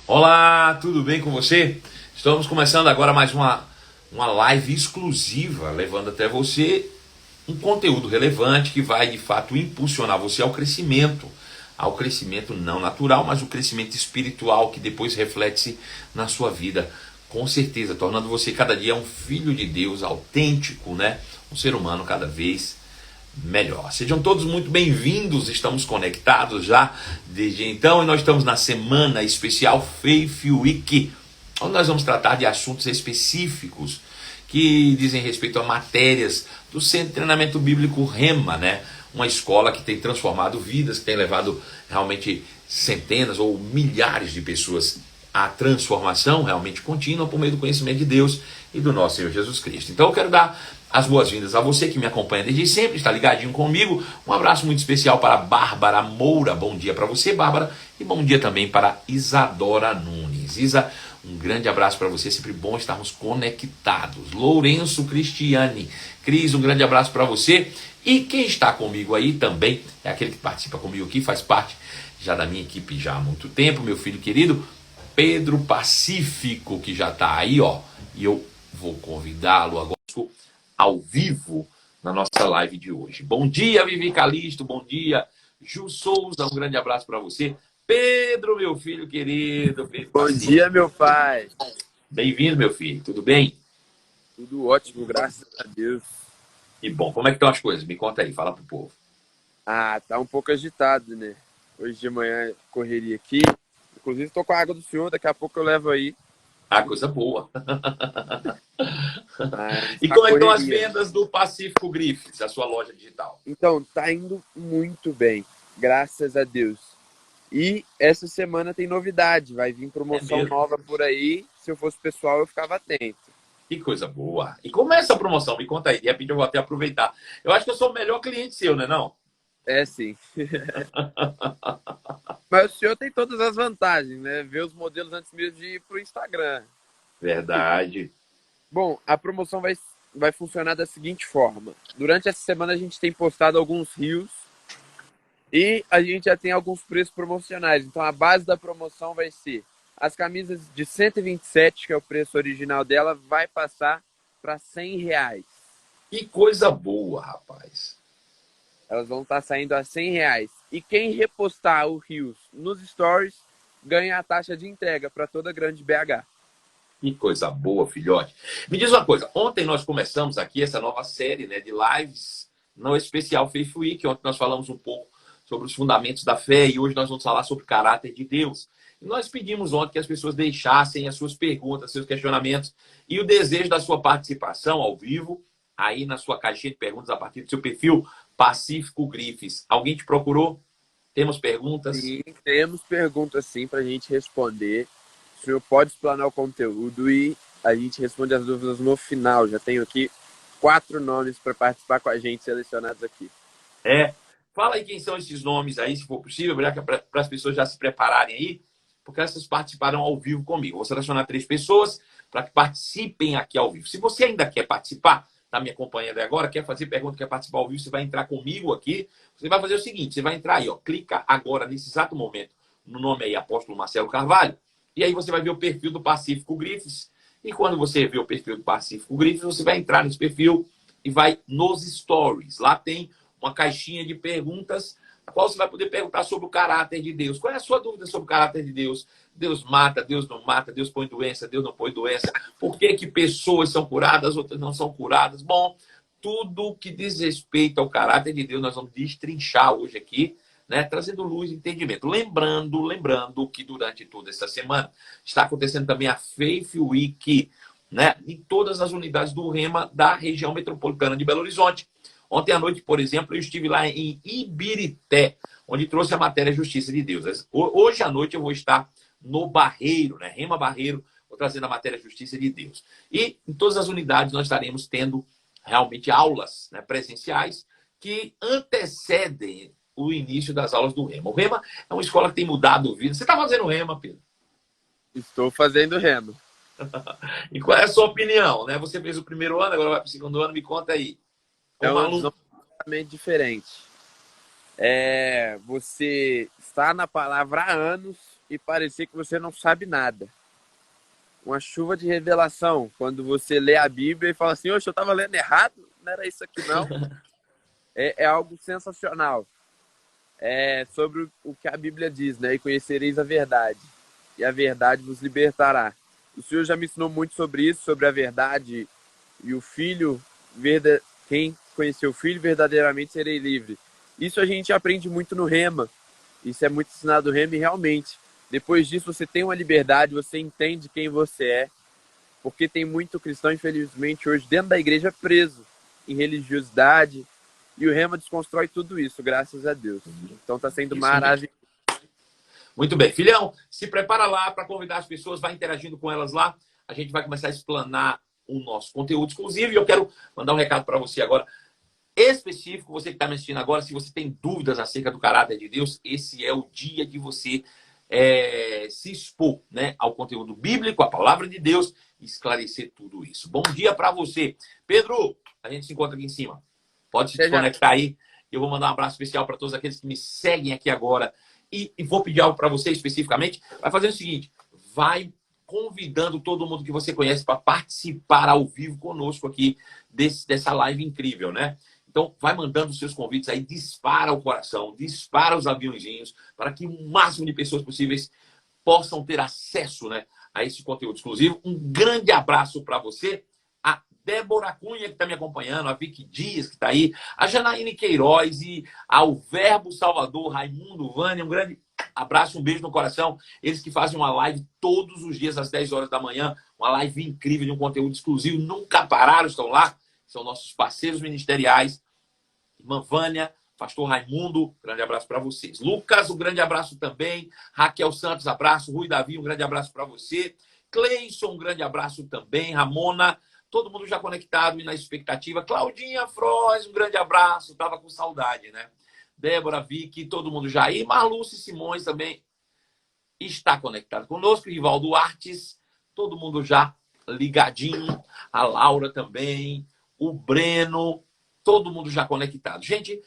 Olá, tudo bem com você? Estamos começando agora mais uma live exclusiva, levando até você um conteúdo relevante que vai de fato impulsionar você ao crescimento não natural, mas o crescimento espiritual que depois reflete-se na sua vida, com certeza, tornando você cada dia um filho de Deus autêntico, né? Um ser humano cada vez melhor. Sejam todos muito bem-vindos, estamos conectados já desde então e nós estamos na semana especial Faith Week, onde nós vamos tratar de assuntos específicos que dizem respeito a matérias do Centro de Treinamento Bíblico Rema, né? Uma escola que tem transformado vidas, que tem levado realmente centenas ou milhares de pessoas à transformação realmente contínua por meio do conhecimento de Deus e do nosso Senhor Jesus Cristo. Então eu quero dar as boas-vindas a você que me acompanha desde sempre, está ligadinho comigo. Um abraço muito especial para Bárbara Moura. Bom dia para você, Bárbara. E bom dia também para Isadora Nunes. Isa, um grande abraço para você, sempre bom estarmos conectados. Lourenço Cristiane. Cris, um grande abraço para você. E quem está comigo aí também é aquele que participa comigo aqui, faz parte já da minha equipe já há muito tempo, meu filho querido, Pedro Pacífico, que já está aí, ó. E eu vou convidá-lo agora ao vivo na nossa live de hoje. Bom dia, Vivi Calixto, bom dia, Ju Souza, um grande abraço para você. Pedro, meu filho querido. Pedro Bom Pacífico. dia, meu pai. Bem-vindo, meu filho, tudo bem? Tudo ótimo, graças a Deus. E bom, como é que estão as coisas? Me conta aí, fala pro povo. Tá um pouco agitado, né? Hoje de manhã, correria aqui. Inclusive, tô com a água do senhor, daqui a pouco eu levo aí. Ah, coisa boa. Mas E tá como é que estão as correria. vendas do Pacífico Griffiths, a sua loja digital? Então, tá indo muito bem, graças a Deus. E essa semana tem novidade, vai vir promoção mesmo? nova por aí. Se eu fosse pessoal, eu ficava atento. Que coisa boa. E como é essa promoção? Me conta aí, de repente eu vou até aproveitar. Eu acho que eu sou o melhor cliente seu, né não? É sim. Mas o senhor tem todas as vantagens, né? Ver os modelos antes mesmo de ir pro Instagram. Verdade. Bom, a promoção vai funcionar da seguinte forma. Durante essa semana a gente tem postado alguns rios e a gente já tem alguns preços promocionais. Então a base da promoção vai ser as camisas de 127, que é o preço original dela, vai passar para R$ 100. Que coisa boa, rapaz. Elas vão estar saindo a R$ 100. E quem repostar o rios nos stories ganha a taxa de entrega para toda a grande BH. Que coisa boa, filhote. Me diz uma coisa, ontem nós começamos aqui essa nova série, né, de lives no especial Faith Week. Ontem nós falamos um pouco sobre os fundamentos da fé e hoje nós vamos falar sobre o caráter de Deus. E nós pedimos ontem que as pessoas deixassem as suas perguntas, seus questionamentos e o desejo da sua participação ao vivo, aí na sua caixinha de perguntas a partir do seu perfil Pacífico Griffiths. Alguém te procurou? Temos perguntas? Sim, temos perguntas sim para a gente responder. O senhor pode explanar o conteúdo e a gente responde as dúvidas no final. Já tenho aqui 4 nomes para participar com a gente, selecionados aqui. Fala aí quem são esses nomes aí, se for possível, para as pessoas já se prepararem aí, porque essas participarão ao vivo comigo. Vou selecionar 3 pessoas para que participem aqui ao vivo. Se você ainda quer participar, está me acompanhando agora, quer fazer pergunta, quer participar ao vivo, você vai entrar comigo aqui. Você vai fazer o seguinte, você vai entrar aí, ó, clica agora, nesse exato momento, no nome aí, Apóstolo Marcelo Carvalho, e aí você vai ver o perfil do Pacífico Griffiths. E quando você vê o perfil do Pacífico Griffiths, você vai entrar nesse perfil e vai nos stories. Lá tem uma caixinha de perguntas, a qual você vai poder perguntar sobre o caráter de Deus. Qual é a sua dúvida sobre o caráter de Deus? Deus mata, Deus não mata, Deus põe doença, Deus não põe doença. Por que que pessoas são curadas, outras não são curadas? Bom, tudo que diz respeito ao caráter de Deus, nós vamos destrinchar hoje aqui, né, trazendo luz e entendimento. Lembrando que durante toda essa semana está acontecendo também a Faith Week, né, em todas as unidades do Rema da região metropolitana de Belo Horizonte. Ontem à noite, por exemplo, eu estive lá em Ibirité, onde trouxe a matéria Justiça de Deus. Hoje à noite eu vou estar no Barreiro, né, Rema Barreiro, vou trazendo a matéria Justiça de Deus. E em todas as unidades nós estaremos tendo realmente aulas, né, presenciais que antecedem o início das aulas do Rema. O Rema é uma escola que tem mudado a vida. Você está fazendo Rema, Pedro? Estou fazendo remo. E qual é a sua opinião, né? Você fez o primeiro ano, agora vai para o segundo ano, me conta aí. É Ô, uma Malu, visão completamente diferente. Você está na palavra há anos e parecer que você não sabe nada. Uma chuva de revelação, quando você lê a Bíblia e fala assim, oxe, eu estava lendo errado? Não era isso aqui não? É algo sensacional. É sobre o que a Bíblia diz, né? E conhecereis a verdade, e a verdade vos libertará. O Senhor já me ensinou muito sobre isso, sobre a verdade e o Filho, quem conheceu o Filho verdadeiramente serei livre. Isso a gente aprende muito no Rema. Isso é muito ensinado no Rema e realmente, depois disso você tem uma liberdade, você entende quem você é, porque tem muito cristão, infelizmente, hoje dentro da igreja preso em religiosidade, e o Rema desconstrói tudo isso, graças a Deus. Então está sendo isso mesmo. maravilhoso. Muito bem. Filhão, se prepara lá para convidar as pessoas, vai interagindo com elas lá. A gente vai começar a explanar o nosso conteúdo exclusivo. E eu quero mandar um recado para você agora, específico, você que está me assistindo agora. Se você tem dúvidas acerca do caráter de Deus, esse é o dia de você se expor, né, ao conteúdo bíblico, à palavra de Deus, e esclarecer tudo isso. Bom dia para você. Pedro, a gente se encontra aqui em cima. Pode se Seja desconectar aí. Eu vou mandar um abraço especial para todos aqueles que me seguem aqui agora. E vou pedir algo para você especificamente. Vai fazer o seguinte: vai convidando todo mundo que você conhece para participar ao vivo conosco aqui dessa live incrível, né? Então, vai mandando os seus convites aí, dispara o coração, dispara os aviãozinhos, para que o máximo de pessoas possíveis possam ter acesso, né, a esse conteúdo exclusivo. Um grande abraço para você. A Débora Cunha, que está me acompanhando, a Vicky Dias, que está aí, a Janaíne Queiroz e ao Verbo Salvador, Raimundo Vânia. Um grande abraço, um beijo no coração. Eles que fazem uma live todos os dias às 10 horas da manhã, uma live incrível de um conteúdo exclusivo, nunca pararam, estão lá, são nossos parceiros ministeriais. Irmã Vânia, pastor Raimundo, grande abraço para vocês. Lucas, um grande abraço também. Raquel Santos, abraço. Rui Davi, um grande abraço para você. Cleison, um grande abraço também. Ramona, todo mundo já conectado e na expectativa. Claudinha Froz, um grande abraço. Tava com saudade, né? Débora, Vicky, todo mundo já aí. Marluce Simões também está conectado conosco. Rivaldo Artes, todo mundo já ligadinho. A Laura também. O Breno, todo mundo já conectado. Gente,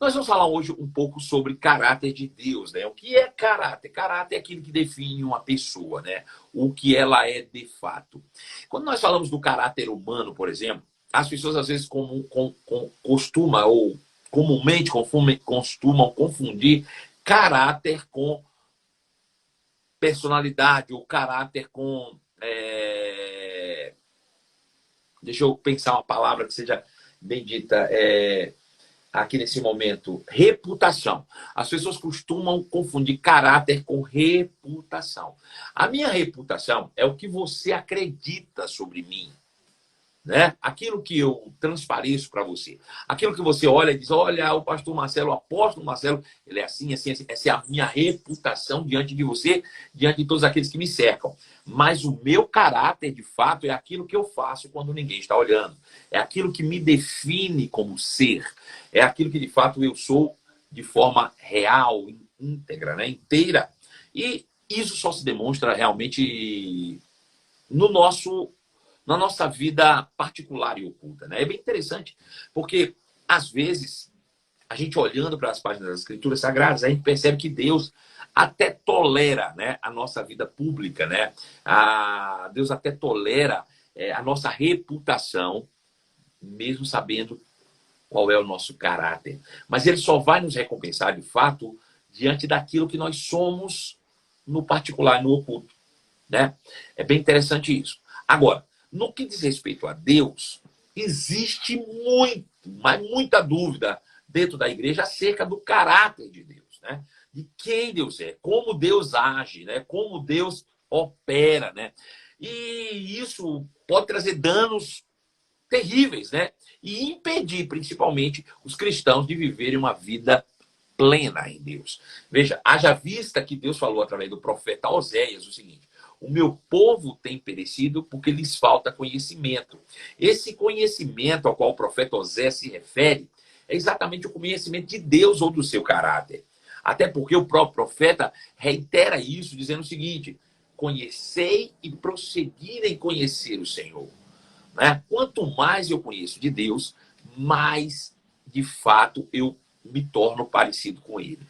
nós vamos falar hoje um pouco sobre caráter de Deus, né? O que é caráter? Caráter é aquilo que define uma pessoa, né? O que ela é de fato. Quando nós falamos do caráter humano, por exemplo, as pessoas às vezes costumam ou comumente costumam confundir caráter com personalidade ou caráter com... Deixa eu pensar uma palavra que seja bendita aqui nesse momento. Reputação. As pessoas costumam confundir caráter com reputação. A minha reputação é o que você acredita sobre mim, né? Aquilo que eu transpareço para você. Aquilo que você olha e diz, olha, o pastor Marcelo, o apóstolo Marcelo, ele é assim, assim, assim. Essa é a minha reputação diante de você, diante de todos aqueles que me cercam. Mas o meu caráter, de fato, é aquilo que eu faço quando ninguém está olhando. É aquilo que me define como ser. É aquilo que, de fato, eu sou de forma real, íntegra, né? Inteira. E isso só se demonstra realmente na nossa vida particular e oculta, né? É bem interessante, porque, às vezes, a gente olhando para as páginas das Escrituras Sagradas, a gente percebe que Deus até tolera, né, a nossa vida pública, né? Deus até tolera a nossa reputação, mesmo sabendo qual é o nosso caráter. Mas Ele só vai nos recompensar, de fato, diante daquilo que nós somos no particular, no oculto, né? É bem interessante isso. Agora, no que diz respeito a Deus, existe mas muita dúvida dentro da igreja acerca do caráter de Deus, né? De quem Deus é, como Deus age, né? Como Deus opera, né? E isso pode trazer danos terríveis, né? E impedir, principalmente, os cristãos de viverem uma vida plena em Deus. Veja, haja vista que Deus falou através do profeta Oséias o seguinte: o meu povo tem perecido porque lhes falta conhecimento. Esse conhecimento ao qual o profeta Oséias se refere é exatamente o conhecimento de Deus ou do seu caráter. Até porque o próprio profeta reitera isso, dizendo o seguinte: conhecei e prosseguir em conhecer o Senhor. Né? Quanto mais eu conheço de Deus, mais, de fato, eu me torno parecido com ele.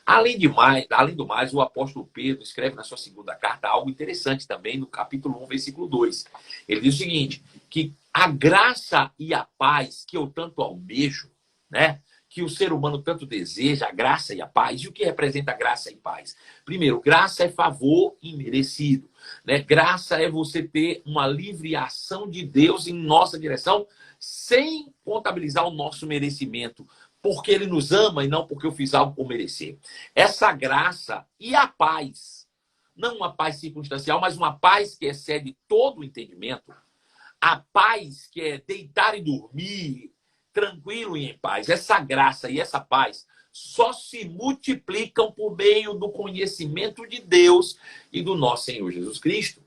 Além do mais, o apóstolo Pedro escreve na sua segunda carta algo interessante também, no capítulo 1, versículo 2. Ele diz o seguinte, que a graça e a paz que eu tanto almejo, né, que o ser humano tanto deseja, a graça e a paz. E o que representa graça e paz? Primeiro, graça é favor imerecido, né? Graça é você ter uma livre ação de Deus em nossa direção, sem contabilizar o nosso merecimento, porque ele nos ama e não porque eu fiz algo por merecer. Essa graça e a paz, não uma paz circunstancial, mas uma paz que excede todo o entendimento, a paz que é deitar e dormir tranquilo e em paz. Essa graça e essa paz só se multiplicam por meio do conhecimento de Deus e do nosso Senhor Jesus Cristo,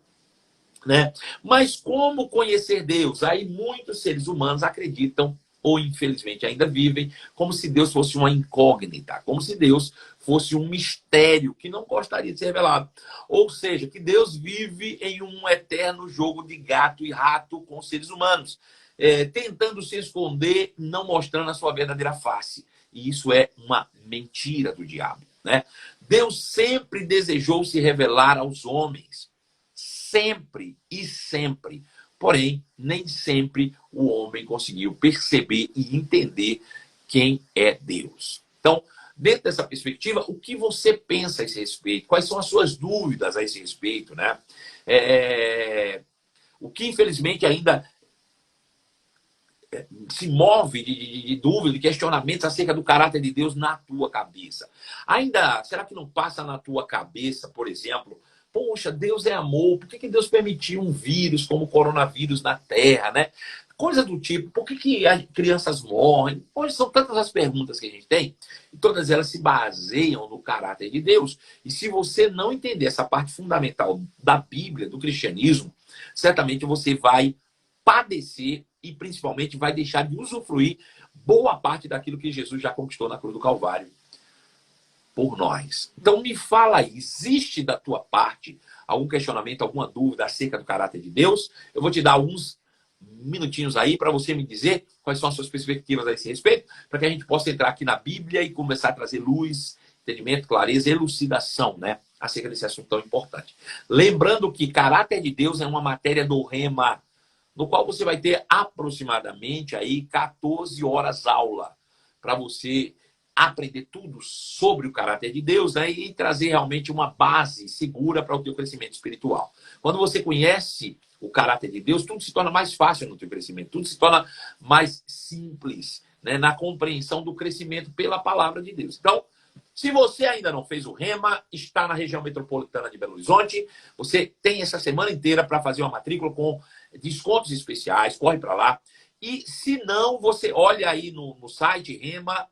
né? Mas como conhecer Deus? Aí muitos seres humanos acreditam, ou infelizmente ainda vivem, como se Deus fosse uma incógnita, como se Deus fosse um mistério que não gostaria de ser revelado. Ou seja, que Deus vive em um eterno jogo de gato e rato com os seres humanos, tentando se esconder, não mostrando a sua verdadeira face. E isso é uma mentira do diabo, né? Deus sempre desejou se revelar aos homens. Sempre e sempre. Porém, nem sempre o homem conseguiu perceber e entender quem é Deus. Então, dentro dessa perspectiva, o que você pensa a esse respeito? Quais são as suas dúvidas a esse respeito, né? O que, infelizmente, ainda se move de dúvida, de questionamentos acerca do caráter de Deus na tua cabeça. Ainda, será que não passa na tua cabeça, por exemplo, poxa, Deus é amor, por que Deus permitiu um vírus como o coronavírus na Terra, né? Coisa do tipo, por que as crianças morrem? Pois são tantas as perguntas que a gente tem, e todas elas se baseiam no caráter de Deus. E se você não entender essa parte fundamental da Bíblia, do cristianismo, certamente você vai padecer e principalmente vai deixar de usufruir boa parte daquilo que Jesus já conquistou na cruz do Calvário por nós. Então me fala aí, existe da tua parte algum questionamento, alguma dúvida acerca do caráter de Deus? Eu vou te dar alguns minutinhos aí para você me dizer quais são as suas perspectivas a esse respeito, para que a gente possa entrar aqui na Bíblia e começar a trazer luz, entendimento, clareza, elucidação, né, acerca desse assunto tão importante. Lembrando que caráter de Deus é uma matéria do Rema, no qual você vai ter aproximadamente aí 14 horas aula para você aprender tudo sobre o caráter de Deus, né, e trazer realmente uma base segura para o teu crescimento espiritual. Quando você conhece o caráter de Deus, tudo se torna mais fácil no teu crescimento, tudo se torna mais simples, né, na compreensão do crescimento pela palavra de Deus. Então, se você ainda não fez o Rema, está na região metropolitana de Belo Horizonte, você tem essa semana inteira para fazer uma matrícula com descontos especiais, corre para lá. E se não, você olha aí no site rema.com.br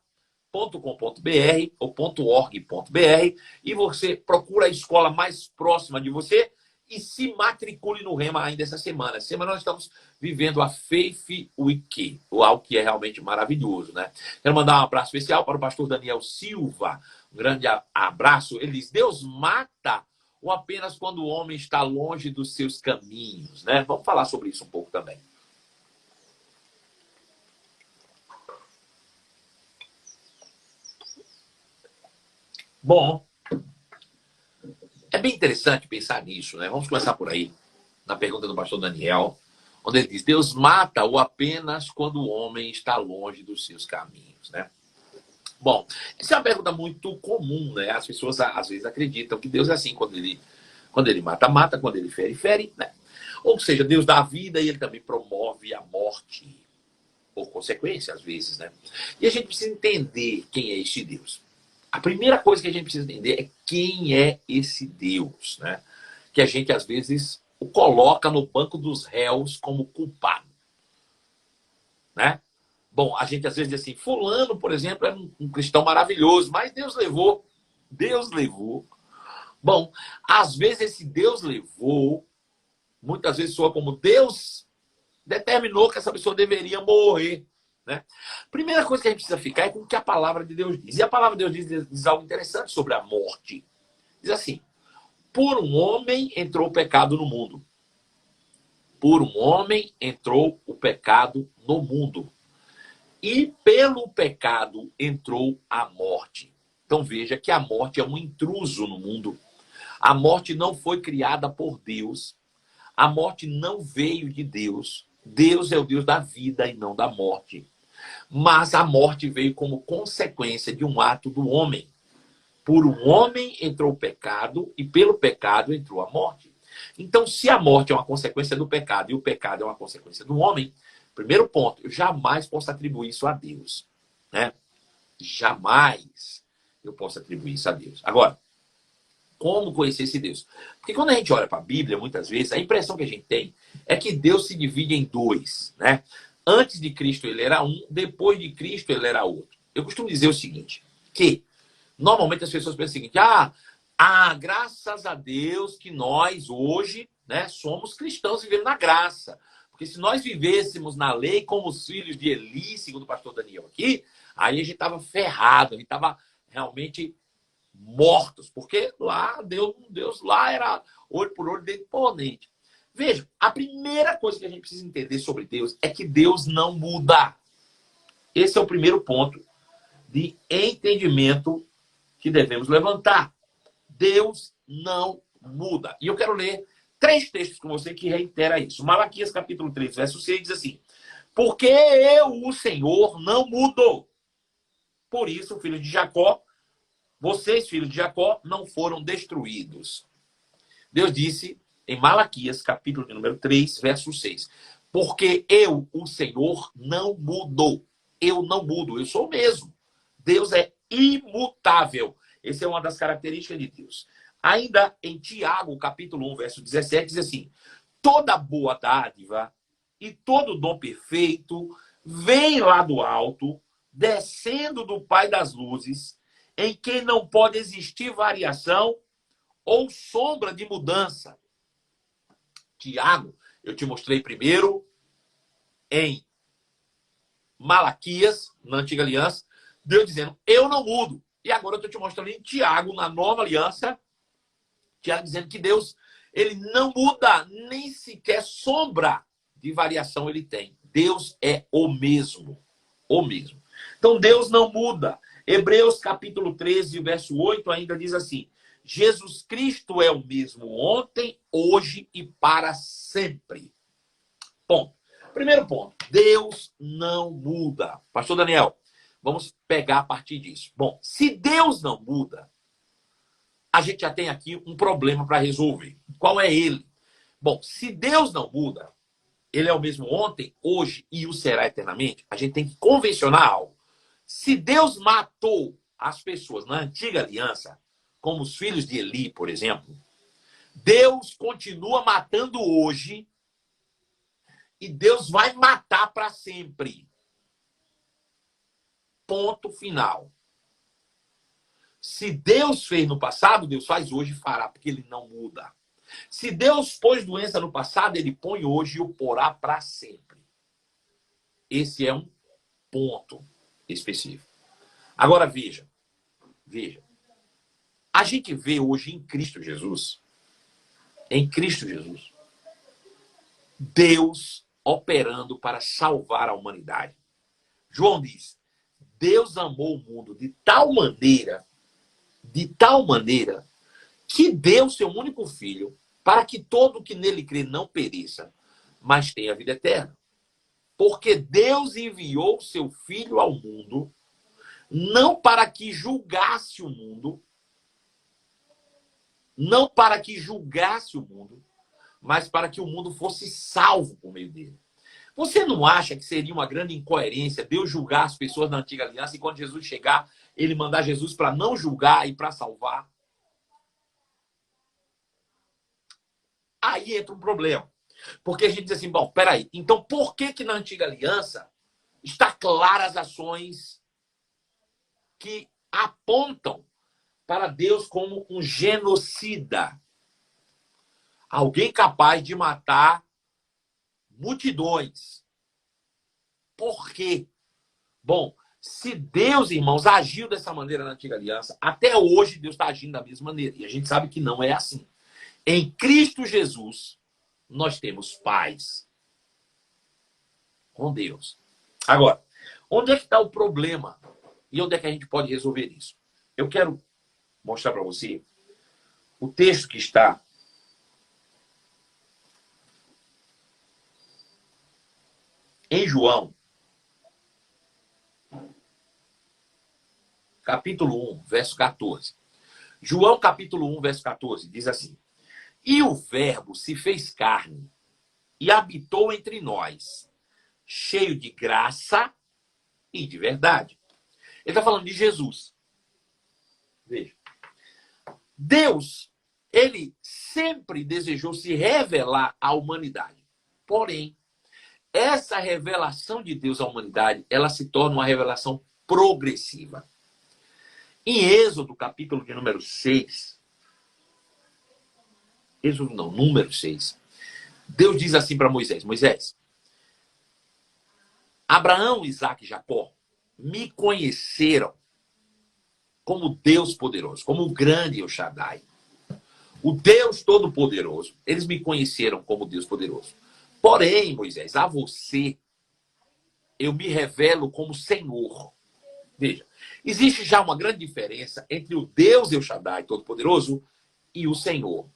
ou .org.br e você procura a escola mais próxima de você e se matricule no Rema ainda essa semana. Essa semana nós estamos vivendo a Faith Week, algo que é realmente maravilhoso, né? Quero mandar um abraço especial para o pastor Daniel Silva. Um grande abraço. Ele diz, Deus mata ou apenas quando o homem está longe dos seus caminhos, né? Vamos falar sobre isso um pouco também. Bom, é bem interessante pensar nisso, né? Vamos começar por aí, na pergunta do pastor Daniel, onde ele diz, Deus mata-o apenas quando o homem está longe dos seus caminhos, né? Bom, essa é uma pergunta muito comum, né? As pessoas às vezes acreditam que Deus é assim, quando ele mata, mata, quando ele fere, fere, né? Ou seja, Deus dá a vida e ele também promove a morte, por consequência, às vezes, né? E a gente precisa entender quem é este Deus. A primeira coisa que a gente precisa entender é quem é esse Deus, né? Que a gente, às vezes, o coloca no banco dos réus como culpado, né? Bom, a gente às vezes diz assim, fulano, por exemplo, é um cristão maravilhoso, mas Deus levou. Deus levou. Bom, às vezes esse Deus levou, muitas vezes soa como Deus determinou que essa pessoa deveria morrer, né? Primeira coisa que a gente precisa ficar é com o que a palavra de Deus diz. E a palavra de Deus diz algo interessante sobre a morte. Diz assim, por um homem entrou o pecado no mundo. Por um homem entrou o pecado no mundo. E pelo pecado entrou a morte. Então veja que a morte é um intruso no mundo. A morte não foi criada por Deus. A morte não veio de Deus. Deus é o Deus da vida e não da morte. Mas a morte veio como consequência de um ato do homem. Por um homem entrou o pecado e pelo pecado entrou a morte. Então, se a morte é uma consequência do pecado e o pecado é uma consequência do homem, primeiro ponto, eu jamais posso atribuir isso a Deus, né? Jamais eu posso atribuir isso a Deus. Agora, como conhecer esse Deus? Porque quando a gente olha para a Bíblia, muitas vezes, a impressão que a gente tem é que Deus se divide em dois, né? Antes de Cristo ele era um, depois de Cristo ele era outro. Eu costumo dizer o seguinte, que normalmente as pessoas pensam o seguinte, graças a Deus que nós hoje, né, somos cristãos vivendo na graça. Porque se nós vivêssemos na lei como os filhos de Eli, segundo o pastor Daniel aqui, aí a gente estava ferrado, a gente estava realmente mortos, porque lá Deus lá era olho por olho, dente por dente. Veja, a primeira coisa que a gente precisa entender sobre Deus é que Deus não muda. Esse é o primeiro ponto de entendimento que devemos levantar. Deus não muda. E eu quero ler 3 textos com você que reitera isso. Malaquias capítulo 3, verso 6 diz assim: porque eu, o Senhor, não mudo. Por isso, filhos de Jacó, vocês, filhos de Jacó, não foram destruídos. Deus disse em Malaquias, capítulo de número 3, verso 6. Porque eu, o Senhor, não mudo. Eu não mudo, eu sou o mesmo. Deus é imutável. Essa é uma das características de Deus. Ainda em Tiago, capítulo 1, verso 17, diz assim: toda boa dádiva e todo dom perfeito vem lá do alto, descendo do Pai das luzes, em quem não pode existir variação ou sombra de mudança. Tiago, eu te mostrei primeiro em Malaquias, na Antiga Aliança, Deus dizendo, eu não mudo. E agora eu estou te mostrando em Tiago, na Nova Aliança, Tiago dizendo que Deus, ele não muda, nem sequer sombra de variação ele tem. Deus é o mesmo. O mesmo. Então Deus não muda. Hebreus capítulo 13, verso 8 ainda diz assim: Jesus Cristo é o mesmo ontem, hoje e para sempre. Ponto. Primeiro ponto, Deus não muda. Pastor Daniel, vamos pegar a partir disso. Bom, se Deus não muda, a gente já tem aqui um problema para resolver. Qual é ele? Bom, se Deus não muda, ele é o mesmo ontem, hoje e o será eternamente, a gente tem que convencionar algo. Se Deus matou as pessoas na antiga aliança, como os filhos de Eli, por exemplo, Deus continua matando hoje e Deus vai matar para sempre. Ponto final. Se Deus fez no passado, Deus faz hoje e fará, porque ele não muda. Se Deus pôs doença no passado, ele põe hoje e o porá para sempre. Esse é um ponto específico. Agora veja. A gente vê hoje em Cristo Jesus, Deus operando para salvar a humanidade. João diz, Deus amou o mundo de tal maneira, que deu seu único filho para que todo o que nele crê não pereça, mas tenha vida eterna. Porque Deus enviou seu filho ao mundo, não para que julgasse o mundo, mas para que o mundo fosse salvo por meio dele. Você não acha que seria uma grande incoerência Deus julgar as pessoas na antiga aliança e quando Jesus chegar, ele mandar Jesus para não julgar e para salvar? Aí entra um problema. Porque a gente diz assim, bom, peraí, então por que na antiga aliança está claras as ações que apontam para Deus como um genocida? Alguém capaz de matar multidões. Por quê? Bom, se Deus, irmãos, agiu dessa maneira na antiga aliança, até hoje Deus está agindo da mesma maneira. E a gente sabe que não é assim. Em Cristo Jesus, nós temos paz com Deus. Agora, Onde é que está o problema? E onde é que a gente pode resolver isso? Eu quero mostrar para você o texto que está em João, capítulo 1, verso 14. João, capítulo 1, verso 14, diz assim: E o verbo se fez carne e habitou entre nós, cheio de graça e de verdade. Ele está falando de Jesus. Veja. Deus, ele sempre desejou se revelar à humanidade. Porém, essa revelação de Deus à humanidade, ela se torna uma revelação progressiva. Em Êxodo, capítulo de número 6, número 6, Deus diz assim para Moisés: Moisés, Abraão, Isaque e Jacó me conheceram como Deus poderoso, como o grande El Shaddai, o Deus todo-poderoso. Eles me conheceram como Deus poderoso. Porém, Moisés, a você eu me revelo como Senhor. Veja, existe já uma grande diferença entre o Deus El Shaddai todo-poderoso e o Senhor.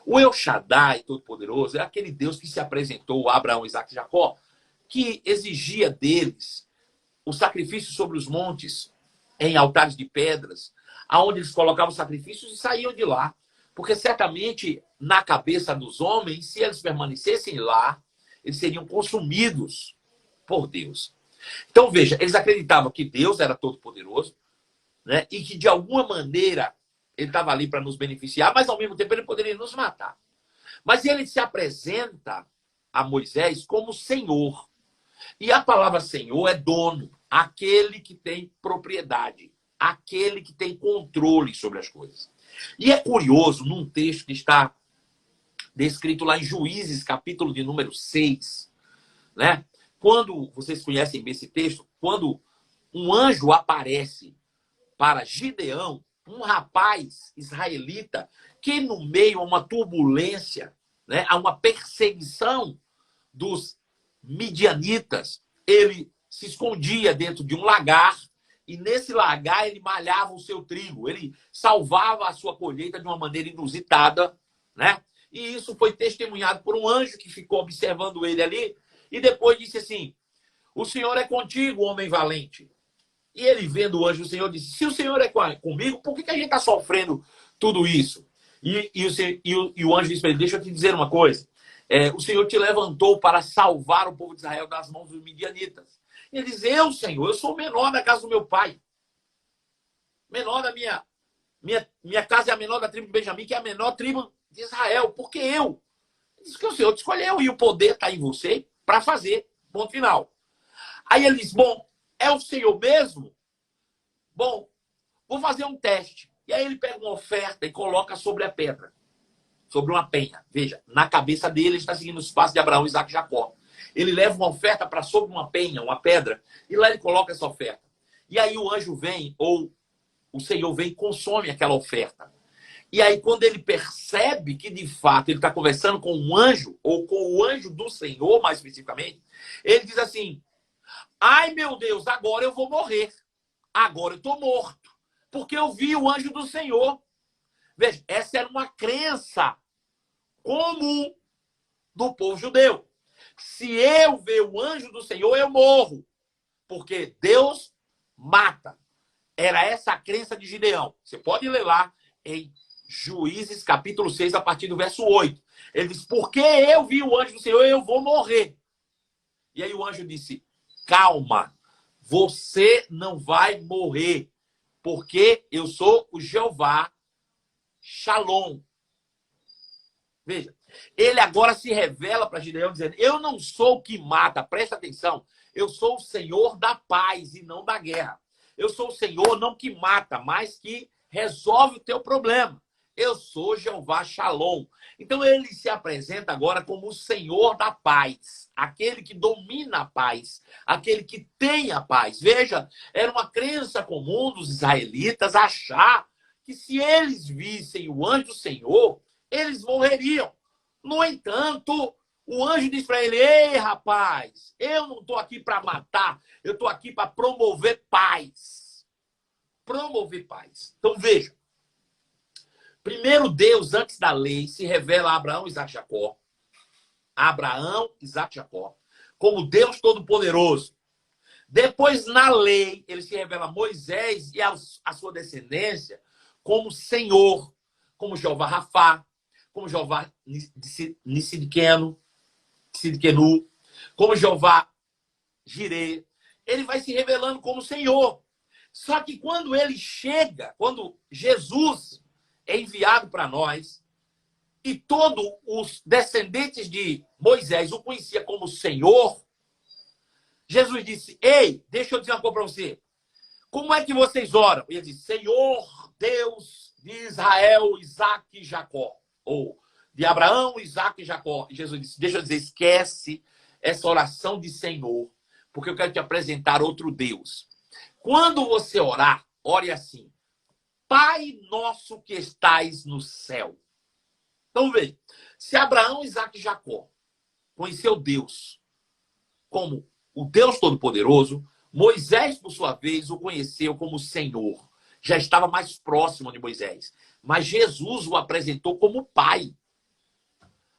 O El Shaddai todo-poderoso é aquele Deus que se apresentou a Abraão, Isaque e Jacó, que exigia deles o sacrifício sobre os montes, em altares de pedras, aonde eles colocavam sacrifícios e saíam de lá. Porque certamente, na cabeça dos homens, se eles permanecessem lá, eles seriam consumidos por Deus. Então, veja, eles acreditavam que Deus era todo-poderoso, né? E que, de alguma maneira, ele estava ali para nos beneficiar, mas, ao mesmo tempo, ele poderia nos matar. Mas ele se apresenta a Moisés como Senhor. E a palavra Senhor é dono, aquele que tem propriedade, aquele que tem controle sobre as coisas. E é curioso, num texto que está descrito lá em Juízes, capítulo de número 6, né? Quando, vocês conhecem bem esse texto, quando um anjo aparece para Gideão, um rapaz israelita, que no meio a uma turbulência, né, a uma perseguição dos midianitas, ele se escondia dentro de um lagar, e nesse lagar ele malhava o seu trigo, ele salvava a sua colheita de uma maneira inusitada, né? E isso foi testemunhado por um anjo que ficou observando ele ali, e depois disse assim: o Senhor é contigo, homem valente. E ele, vendo o anjo do Senhor, disse: se o Senhor é comigo, por que a gente está sofrendo tudo isso? E o anjo disse para ele: deixa eu te dizer uma coisa. O Senhor te levantou para salvar o povo de Israel das mãos dos midianitas. E ele diz: eu, Senhor, eu sou o menor da casa do meu pai. Menor da minha casa é a menor da tribo de Benjamim, que é a menor tribo de Israel. Porque eu? Ele diz que o Senhor te escolheu e o poder está em você para fazer. Ponto final. Aí ele diz: bom, é o Senhor mesmo? Bom, vou fazer um teste. E aí ele pega uma oferta e coloca sobre a pedra. Sobre uma penha. Veja, na cabeça dele, ele está seguindo os passos de Abraão, Isaque e Jacó. Ele leva uma oferta para sobre uma penha, uma pedra, e lá ele coloca essa oferta. E aí o anjo vem, ou o Senhor vem e consome aquela oferta. E aí quando ele percebe que de fato ele está conversando com um anjo, ou com o anjo do Senhor, mais especificamente, ele diz assim: ai meu Deus, agora eu vou morrer. Agora eu estou morto. Porque eu vi o anjo do Senhor. Veja, essa era uma crença comum do povo judeu. Se eu ver o anjo do Senhor, eu morro. Porque Deus mata. Era essa a crença de Gideão. Você pode ler lá em Juízes, capítulo 6, a partir do verso 8. Ele diz: porque eu vi o anjo do Senhor, eu vou morrer. E aí o anjo disse: calma, você não vai morrer. Porque eu sou o Jeová Shalom. Veja, ele agora se revela para Gideão dizendo: eu não sou o que mata, presta atenção, eu sou o Senhor da paz e não da guerra. Eu sou o Senhor não que mata, mas que resolve o teu problema. Eu sou Jeová Shalom. Então ele se apresenta agora como o Senhor da paz, aquele que domina a paz, aquele que tem a paz. Veja, era uma crença comum dos israelitas achar que se eles vissem o anjo do Senhor, eles morreriam. No entanto, O anjo diz para ele: ei, rapaz, eu não estou aqui para matar, eu estou aqui para promover paz. Promover paz. Então veja, primeiro Deus, antes da lei, se revela a Abraão, Isaque e Jacó. Abraão, Isaque e Jacó, como Deus Todo-Poderoso. Depois, na lei, ele se revela a Moisés e a sua descendência como Senhor, como Jeová Rafá, como Jeová Nissidquenu, como Jeová Jireh. Ele vai se revelando como Senhor. Só que quando ele chega, quando Jesus é enviado para nós, e todos os descendentes de Moisés o conhecia como Senhor, Jesus disse: ei, deixa eu dizer uma coisa para você. Como é que vocês oram? Ele disse: Senhor, Deus de Israel, Isaque e Jacó. Ou de Abraão, Isaque e Jacó. E Jesus disse: deixa eu dizer, esquece essa oração de Senhor, porque eu quero te apresentar outro Deus. Quando você orar, ore assim: Pai nosso que estais no céu. Então veja, se Abraão, Isaque e Jacó conheceu Deus como o Deus Todo-Poderoso, Moisés, por sua vez, o conheceu como Senhor. Já estava mais próximo de Moisés. Mas Jesus o apresentou como Pai.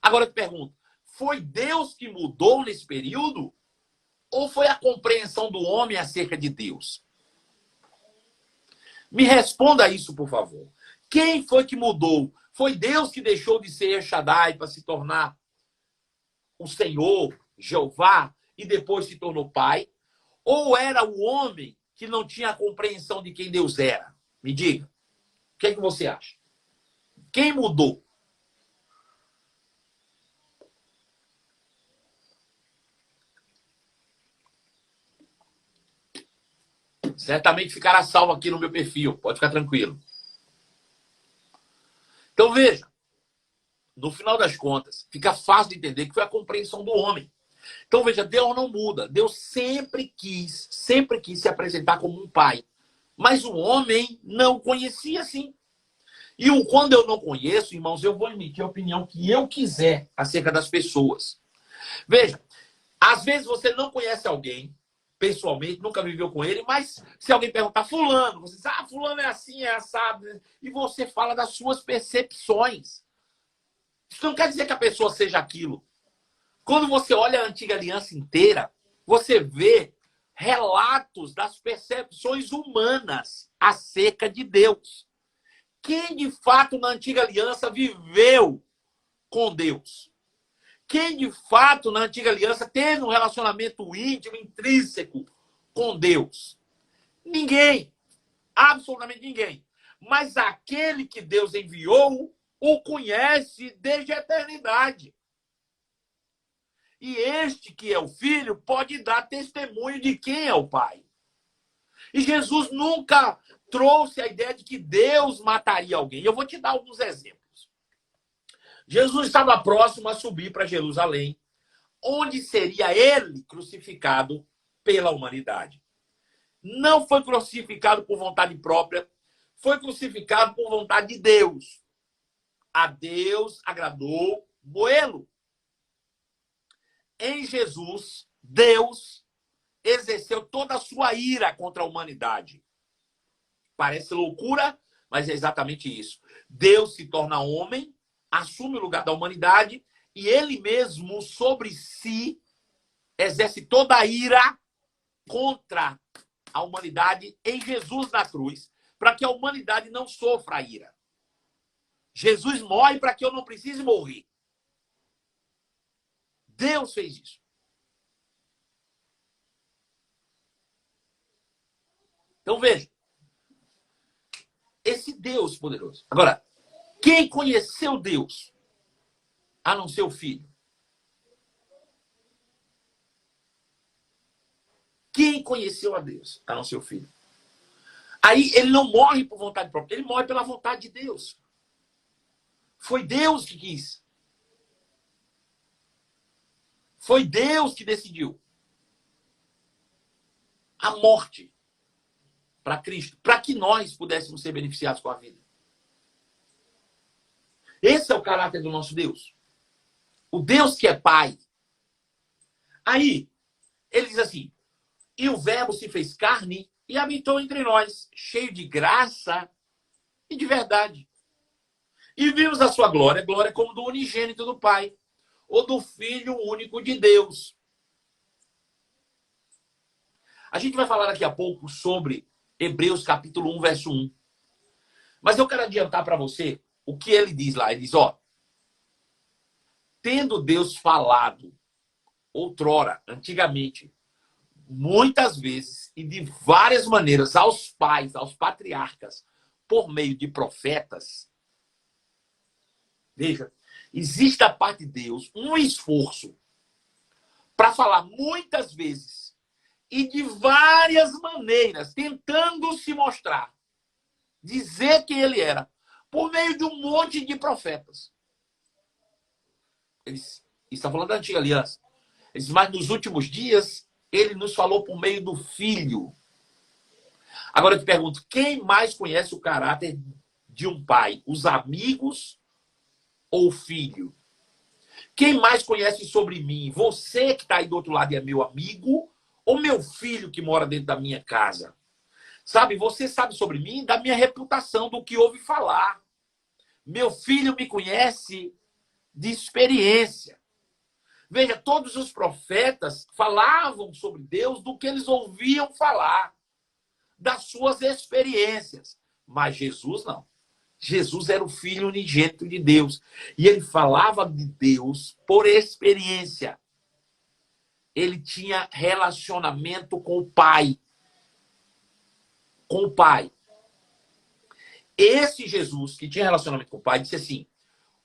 Agora eu te pergunto, foi Deus que mudou nesse período? Ou foi a compreensão do homem acerca de Deus? Me responda isso, por favor. Quem foi que mudou? Foi Deus que deixou de ser El Shaddai para se tornar o Senhor, Jeová, e depois se tornou Pai? Ou era o homem que não tinha a compreensão de quem Deus era? Me diga. O que é que você acha? Quem mudou? Certamente ficará salvo aqui no meu perfil. Pode ficar tranquilo. Então veja. No final das contas, fica fácil de entender que foi a compreensão do homem. Então veja, Deus não muda. Deus sempre quis se apresentar como um pai. Mas o homem não conhecia assim. E quando eu não conheço, irmãos, eu vou emitir a opinião que eu quiser acerca das pessoas. Veja, às vezes você não conhece alguém pessoalmente, nunca viveu com ele, mas se alguém perguntar, fulano, você diz: ah, fulano é assim, é assado, e você fala das suas percepções. Isso não quer dizer que a pessoa seja aquilo. Quando você olha a antiga aliança inteira, você vê relatos das percepções humanas acerca de Deus. Quem de fato na antiga aliança viveu com Deus? Quem de fato na antiga aliança teve um relacionamento íntimo, intrínseco com Deus? Ninguém. Absolutamente ninguém. Mas aquele que Deus enviou o conhece desde a eternidade. E este que é o Filho pode dar testemunho de quem é o Pai. E Jesus nunca trouxe a ideia de que Deus mataria alguém. Eu vou te dar alguns exemplos. Jesus estava próximo a subir para Jerusalém, onde seria ele crucificado pela humanidade. Não foi crucificado por vontade própria, foi crucificado por vontade de Deus. A Deus agradou moê-lo. Em Jesus, Deus exerceu toda a sua ira contra a humanidade. Parece loucura, mas é exatamente isso. Deus se torna homem, assume o lugar da humanidade e ele mesmo, sobre si, exerce toda a ira contra a humanidade em Jesus na cruz, para que a humanidade não sofra a ira. Jesus morre para que eu não precise morrer. Deus fez isso. Então veja. Esse Deus poderoso. Agora, quem conheceu Deus a não ser o Filho? Quem conheceu a Deus a não ser o Filho? Aí ele não morre por vontade própria, ele morre pela vontade de Deus. Foi Deus que quis. Foi Deus que decidiu a morte para Cristo, para que nós pudéssemos ser beneficiados com a vida. Esse é o caráter do nosso Deus. O Deus que é Pai. Aí, ele diz assim, e o verbo se fez carne e habitou entre nós, cheio de graça e de verdade. E vimos a sua glória, glória como do unigênito do Pai, ou do Filho único de Deus. A gente vai falar daqui a pouco sobre Hebreus capítulo 1, verso 1. Mas eu quero adiantar para você o que ele diz lá. Ele diz, tendo Deus falado outrora, antigamente, muitas vezes e de várias maneiras aos pais, aos patriarcas, por meio de profetas, veja, existe da parte de Deus um esforço para falar muitas vezes e de várias maneiras, tentando se mostrar, dizer quem ele era, por meio de um monte de profetas. Ele está falando da antiga aliança. Ele diz, mas nos últimos dias, ele nos falou por meio do Filho. Agora eu te pergunto, quem mais conhece o caráter de um pai? Os amigos ou o filho? Quem mais conhece sobre mim? Você que está aí do outro lado é meu amigo ou meu filho que mora dentro da minha casa? Sabe, você sabe sobre mim da minha reputação, do que ouve falar. Meu filho me conhece de experiência. Veja, todos os profetas falavam sobre Deus do que eles ouviam falar, das suas experiências. Mas Jesus não. Jesus era o Filho unigênito de Deus. E ele falava de Deus por experiência. Ele tinha relacionamento com o Pai. Com o Pai. Esse Jesus, que tinha relacionamento com o Pai, disse assim,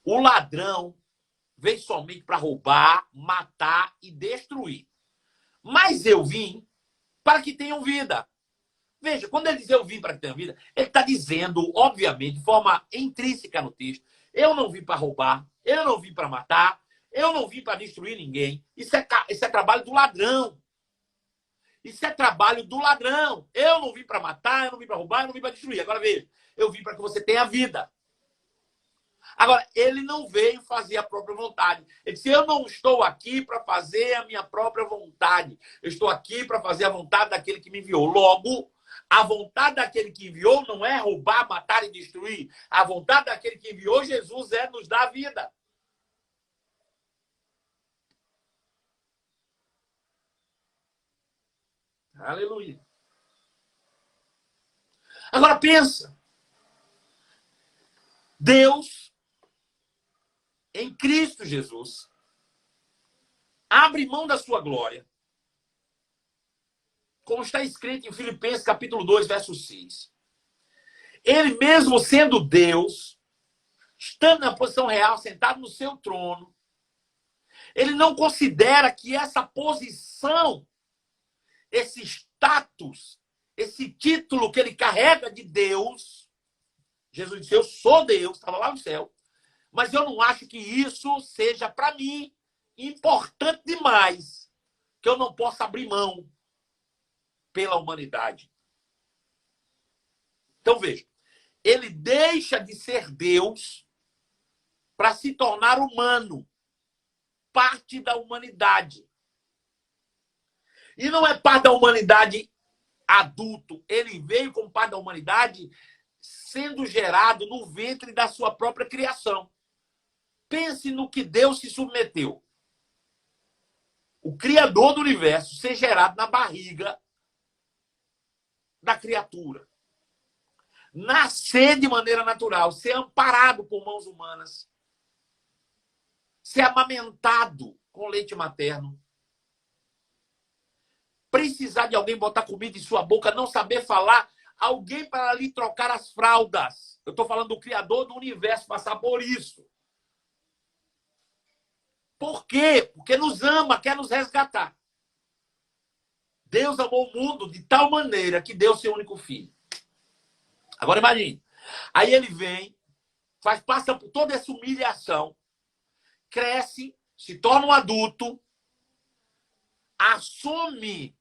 o ladrão veio somente para roubar, matar e destruir. Mas eu vim para que tenham vida. Veja, quando ele diz eu vim para que tenham vida, ele está dizendo, obviamente, de forma intrínseca no texto, eu não vim para roubar, eu não vim para matar, eu não vim para destruir ninguém. Isso é trabalho do ladrão. Isso é trabalho do ladrão. Eu não vim para matar, eu não vim para roubar, eu não vim para destruir. Agora veja, eu vim para que você tenha vida. Agora, ele não veio fazer a própria vontade. Ele disse, eu não estou aqui para fazer a minha própria vontade. Eu estou aqui para fazer a vontade daquele que me enviou. Logo, a vontade daquele que enviou não é roubar, matar e destruir. A vontade daquele que enviou Jesus é nos dar vida. Aleluia. Agora pensa. Deus, em Cristo Jesus, abre mão da sua glória, como está escrito em Filipenses capítulo 2, verso 6. Ele mesmo sendo Deus, estando na posição real, sentado no seu trono, ele não considera que essa posição, esse status, esse título que ele carrega de Deus, Jesus disse, eu sou Deus, estava lá no céu, mas eu não acho que isso seja, para mim, importante demais, que eu não possa abrir mão pela humanidade. Então, veja, ele deixa de ser Deus para se tornar humano, parte da humanidade. E não é parte da humanidade adulto, ele veio como parte da humanidade sendo gerado no ventre da sua própria criação. Pense no que Deus se submeteu. O Criador do universo ser gerado na barriga da criatura. Nascer de maneira natural, ser amparado por mãos humanas, ser amamentado com leite materno, precisar de alguém botar comida em sua boca, não saber falar, alguém para lhe trocar as fraldas. Eu estou falando do Criador do universo passar por isso. Por quê? Porque nos ama, quer nos resgatar. Deus amou o mundo de tal maneira que deu seu único filho. Agora imagine. Aí ele vem, passa por toda essa humilhação, cresce, se torna um adulto, assume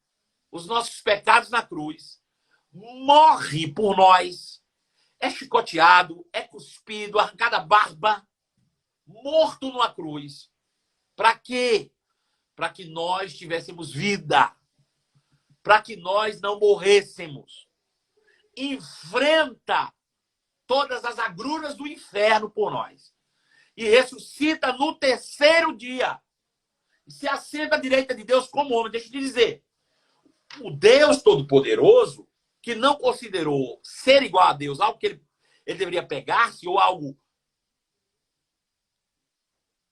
os nossos pecados na cruz, morre por nós, é chicoteado, é cuspido, arrancada a barba, morto numa cruz. Para quê? Para que nós tivéssemos vida. Para que nós não morrêssemos. Enfrenta todas as agruras do inferno por nós. E ressuscita no terceiro dia. E se assenta à direita de Deus como homem. Deixa eu te dizer. O Deus Todo-Poderoso, que não considerou ser igual a Deus algo que ele deveria pegar-se ou algo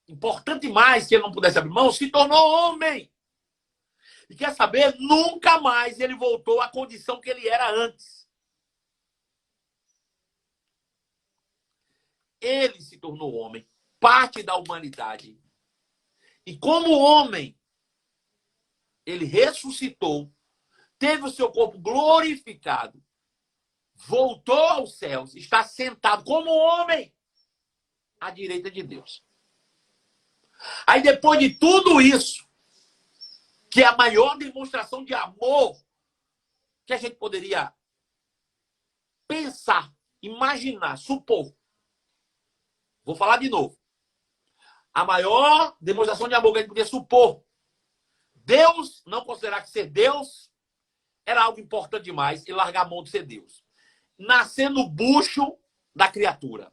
importante mais que ele não pudesse abrir mão, se tornou homem. E quer saber? Nunca mais ele voltou à condição que ele era antes. Ele se tornou homem, parte da humanidade. E como homem, ele ressuscitou, teve o seu corpo glorificado, voltou aos céus, está sentado como homem à direita de Deus. Aí depois de tudo isso, que é a maior demonstração de amor que a gente poderia pensar, imaginar, supor. Vou falar de novo. A maior demonstração de amor que a gente podia supor. Deus não considerar que ser Deus era algo importante demais e largar a mão de ser Deus. Nascer no bucho da criatura.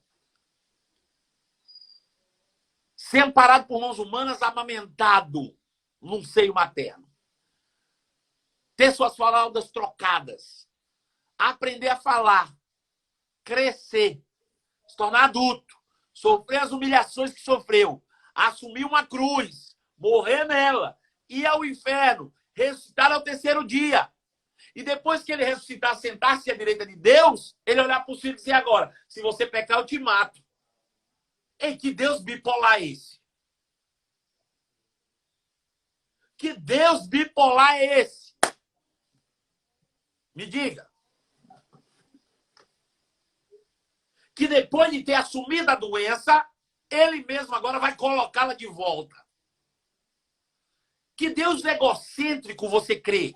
Ser amparado por mãos humanas, amamentado num seio materno. Ter suas fraldas trocadas. Aprender a falar. Crescer. Se tornar adulto. Sofrer as humilhações que sofreu. Assumir uma cruz. Morrer nela. Ir ao inferno. Ressuscitar ao terceiro dia. E depois que ele ressuscitar, sentar-se à direita de Deus, ele olhar para o filho e dizer agora, se você pecar, eu te mato. Ei, que Deus bipolar é esse? Que Deus bipolar é esse? Me diga. Que depois de ter assumido a doença, ele mesmo agora vai colocá-la de volta. Que Deus egocêntrico você crê?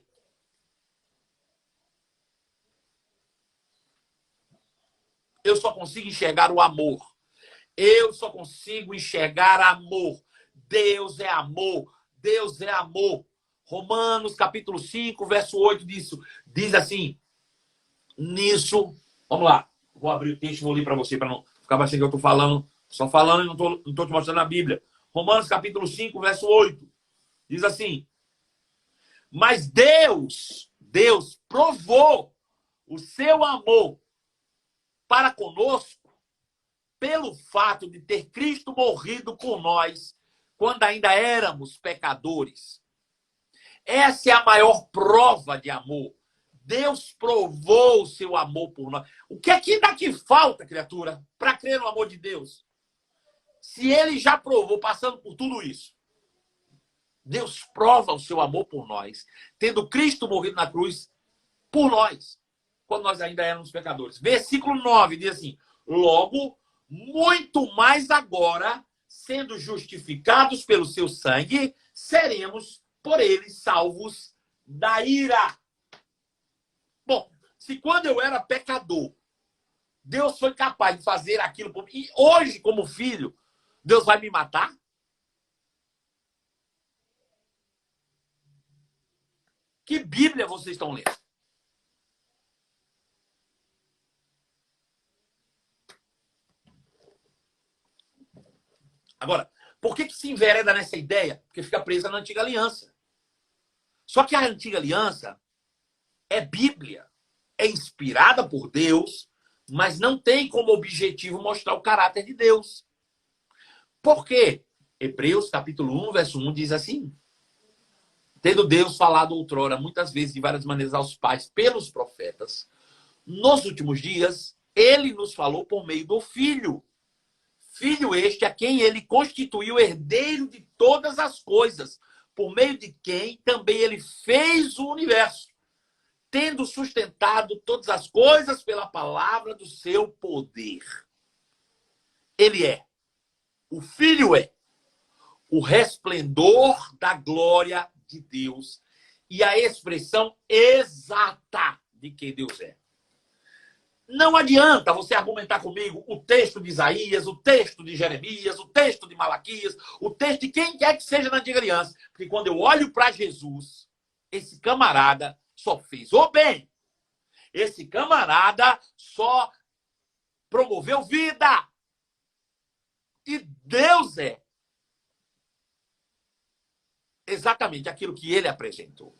Eu só consigo enxergar o amor. Eu só consigo enxergar amor. Deus é amor. Deus é amor. Romanos, capítulo 5, verso 8, diz assim, nisso... Vamos lá. Vou abrir o texto e vou ler para você, para não ficar parecendo que eu estou falando, só falando e não estou te mostrando a Bíblia. Romanos, capítulo 5, verso 8. Diz assim, mas Deus provou o seu amor para conosco pelo fato de ter Cristo morrido por nós quando ainda éramos pecadores. Essa é a maior prova de amor. Deus provou o seu amor por nós. O que é que ainda que falta, criatura, para crer no amor de Deus? Se ele já provou, passando por tudo isso, Deus prova o seu amor por nós, tendo Cristo morrido na cruz por nós, quando nós ainda éramos pecadores. Versículo 9 diz assim, logo, muito mais agora, sendo justificados pelo seu sangue, seremos por ele salvos da ira. Bom, se quando eu era pecador, Deus foi capaz de fazer aquilo por mim, e hoje, como filho, Deus vai me matar? Que Bíblia vocês estão lendo? Agora, por que se envereda nessa ideia? Porque fica presa na antiga aliança. Só que a antiga aliança é Bíblia, é inspirada por Deus, mas não tem como objetivo mostrar o caráter de Deus. Por quê? Hebreus, capítulo 1, verso 1, diz assim, tendo Deus falado outrora, muitas vezes, de várias maneiras aos pais, pelos profetas, nos últimos dias, ele nos falou por meio do Filho. Filho este a quem ele constituiu herdeiro de todas as coisas, por meio de quem também ele fez o universo, tendo sustentado todas as coisas pela palavra do seu poder. Ele é, o Filho é, o resplendor da glória de Deus e a expressão exata de quem Deus é. Não adianta você argumentar comigo o texto de Isaías, o texto de Jeremias, o texto de Malaquias, o texto de quem quer que seja na Antiga Aliança. Porque quando eu olho para Jesus, esse camarada só fez o bem. Esse camarada só promoveu vida. E Deus é exatamente aquilo que ele apresentou.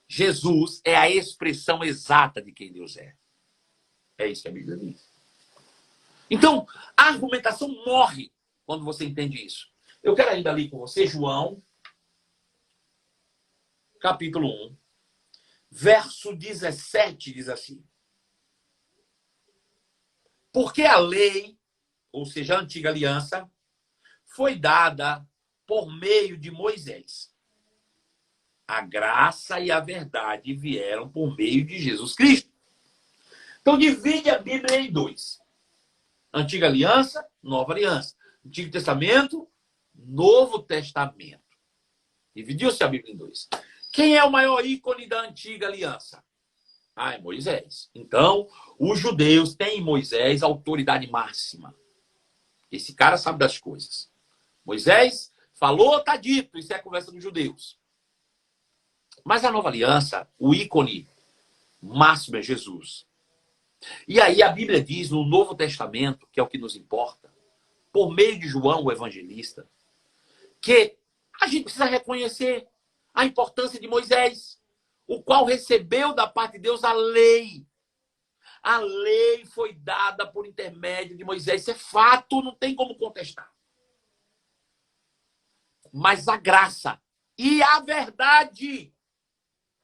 Jesus é a expressão exata de quem Deus é. É isso que a Bíblia diz. Então, a argumentação morre quando você entende isso. Eu quero ainda ler com você João, capítulo 1, verso 17, diz assim. Porque a lei, ou seja, a antiga aliança, foi dada por meio de Moisés. A graça e a verdade vieram por meio de Jesus Cristo. Então, divide a Bíblia em dois. Antiga aliança, nova aliança. Antigo Testamento, Novo Testamento. Dividiu-se a Bíblia em dois. Quem é o maior ícone da antiga aliança? É Moisés. Então, os judeus têm em Moisés a autoridade máxima. Esse cara sabe das coisas. Moisés falou, está dito. Isso é a conversa dos judeus. Mas a nova aliança, o ícone máximo é Jesus. E aí a Bíblia diz no Novo Testamento, que é o que nos importa, por meio de João, o evangelista, que a gente precisa reconhecer a importância de Moisés, o qual recebeu da parte de Deus a lei. A lei foi dada por intermédio de Moisés. Isso é fato, não tem como contestar. Mas a graça e a verdade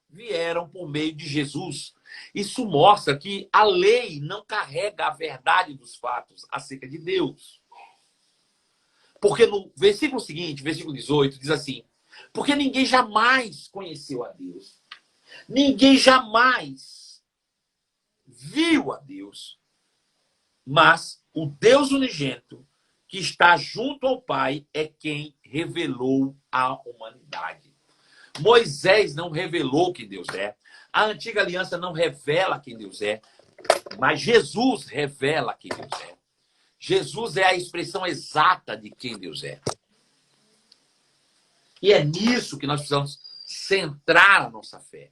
vieram por meio de Jesus. Isso mostra que a lei não carrega a verdade dos fatos acerca de Deus. Porque no versículo seguinte, versículo 18, diz assim: porque ninguém jamais conheceu a Deus. Ninguém jamais viu a Deus. Mas o Deus unigênito, que está junto ao Pai, é quem revelou a humanidade. Moisés não revelou quem Deus é. A antiga aliança não revela quem Deus é. Mas Jesus revela quem Deus é. Jesus é a expressão exata de quem Deus é. E é nisso que nós precisamos centrar a nossa fé.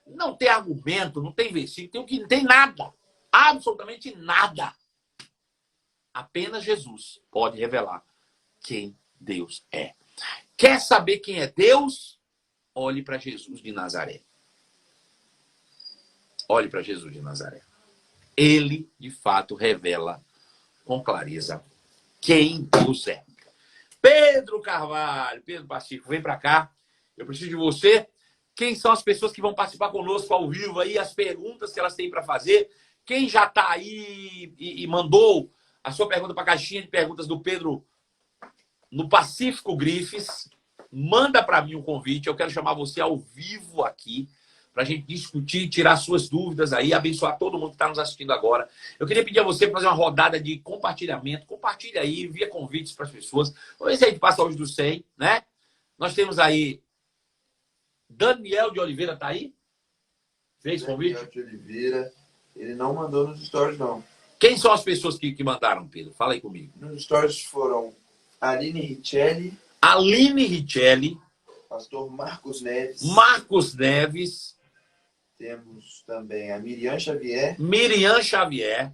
Não tem argumento, não tem versículo, não tem nada. Absolutamente nada. Apenas Jesus pode revelar quem Deus é. Quer saber quem é Deus? Olhe para Jesus de Nazaré. Olhe para Jesus de Nazaré. Ele, de fato, revela com clareza quem Deus é. Pedro Carvalho, Pedro Pacheco, vem para cá. Eu preciso de você. Quem são as pessoas que vão participar conosco ao vivo aí? As perguntas que elas têm para fazer. Quem já está aí e mandou a sua pergunta para a caixinha de perguntas do Pedro no Pacífico Grifes, manda para mim um convite. Eu quero chamar você ao vivo aqui para a gente discutir, tirar suas dúvidas aí, abençoar todo mundo que está nos assistindo agora. Eu queria pedir a você para fazer uma rodada de compartilhamento. Compartilha aí, envia convites para as pessoas. Vamos ver se a gente passa hoje do 100, né? Nós temos aí Daniel de Oliveira, tá aí? Fez convite? Daniel de Oliveira, ele não mandou nos stories, não. Quem são as pessoas que mandaram, Pedro? Fala aí comigo. Nos stories foram Aline Richelli, Aline Richelli, pastor Marcos Neves. Marcos Neves. Temos também a Miriam Xavier. Miriam Xavier.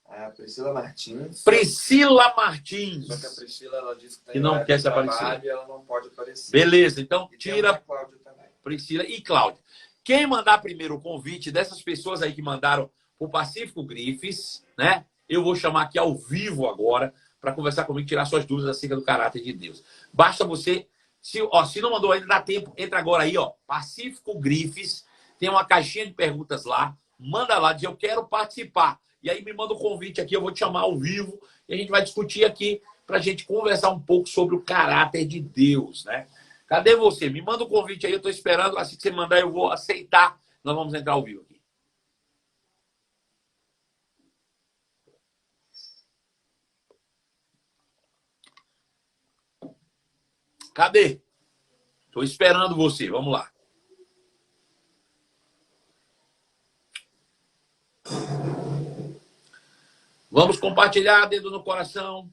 A Priscila Martins. Priscila Martins. Só que a Priscila, ela disse que, que não quer se aparecer. E ela não pode aparecer. Beleza, então E tira a Cláudia também. Priscila e Cláudia. Quem mandar primeiro o convite dessas pessoas aí que mandaram o Pacífico Grifes, né? Eu vou chamar aqui ao vivo agora para conversar comigo, tirar suas dúvidas acerca do caráter de Deus. Basta você, se não mandou ainda, dá tempo, entra agora aí, ó, Pacífico Grifes, tem uma caixinha de perguntas lá, manda lá, diz eu quero participar. E aí me manda um convite aqui, eu vou te chamar ao vivo e a gente vai discutir aqui para a gente conversar um pouco sobre o caráter de Deus, né? Cadê você? Me manda um convite aí, eu estou esperando. Assim que você mandar, eu vou aceitar. Nós vamos entrar ao vivo aqui. Cadê? Estou esperando você. Vamos lá. Vamos compartilhar, dedo no coração.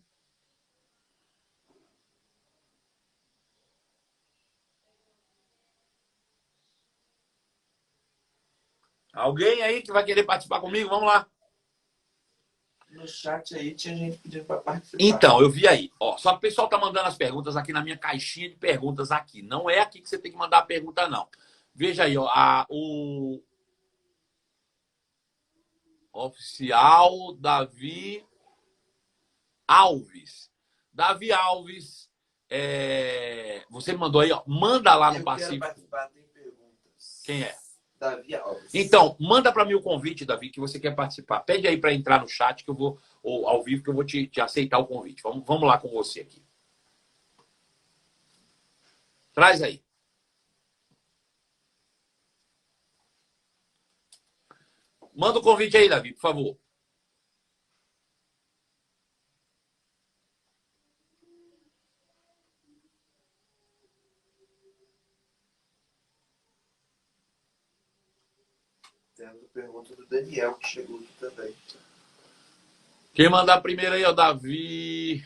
Alguém aí que vai querer participar comigo? Vamos lá. No chat aí tinha gente pedindo para participar. Então, eu vi aí. Ó, só que o pessoal tá mandando as perguntas aqui na minha caixinha de perguntas aqui. Não é aqui que você tem que mandar a pergunta, não. Veja aí, ó, o oficial Davi Alves. Davi Alves, você mandou aí, ó. Manda lá no Eu quero Pacífico. participar, tem perguntas. Quem é? Davi Alves. Então, manda para mim o convite, Davi, que você quer participar. Pede aí para entrar no chat, que eu vou, ou ao vivo, que eu vou te aceitar o convite. Vamos lá com você aqui. Traz aí. Manda o convite aí, Davi, por favor. Tendo pergunta do Daniel, que chegou aqui também. Quem mandar primeiro aí é o Davi.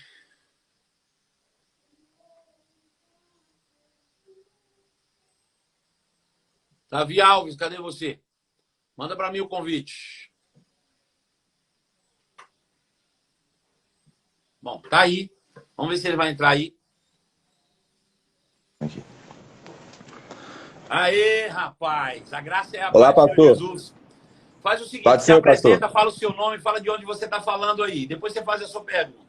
Davi Alves, cadê você? Manda para mim o convite. Bom, tá aí. Vamos ver se ele vai entrar aí. Aqui. Aê, rapaz. A graça é a Olá, paz de pastor. Jesus. Faz o seguinte, Pode se ser, apresenta, pastor. fala o seu nome, fala de onde você está falando aí. Depois você faz a sua pergunta.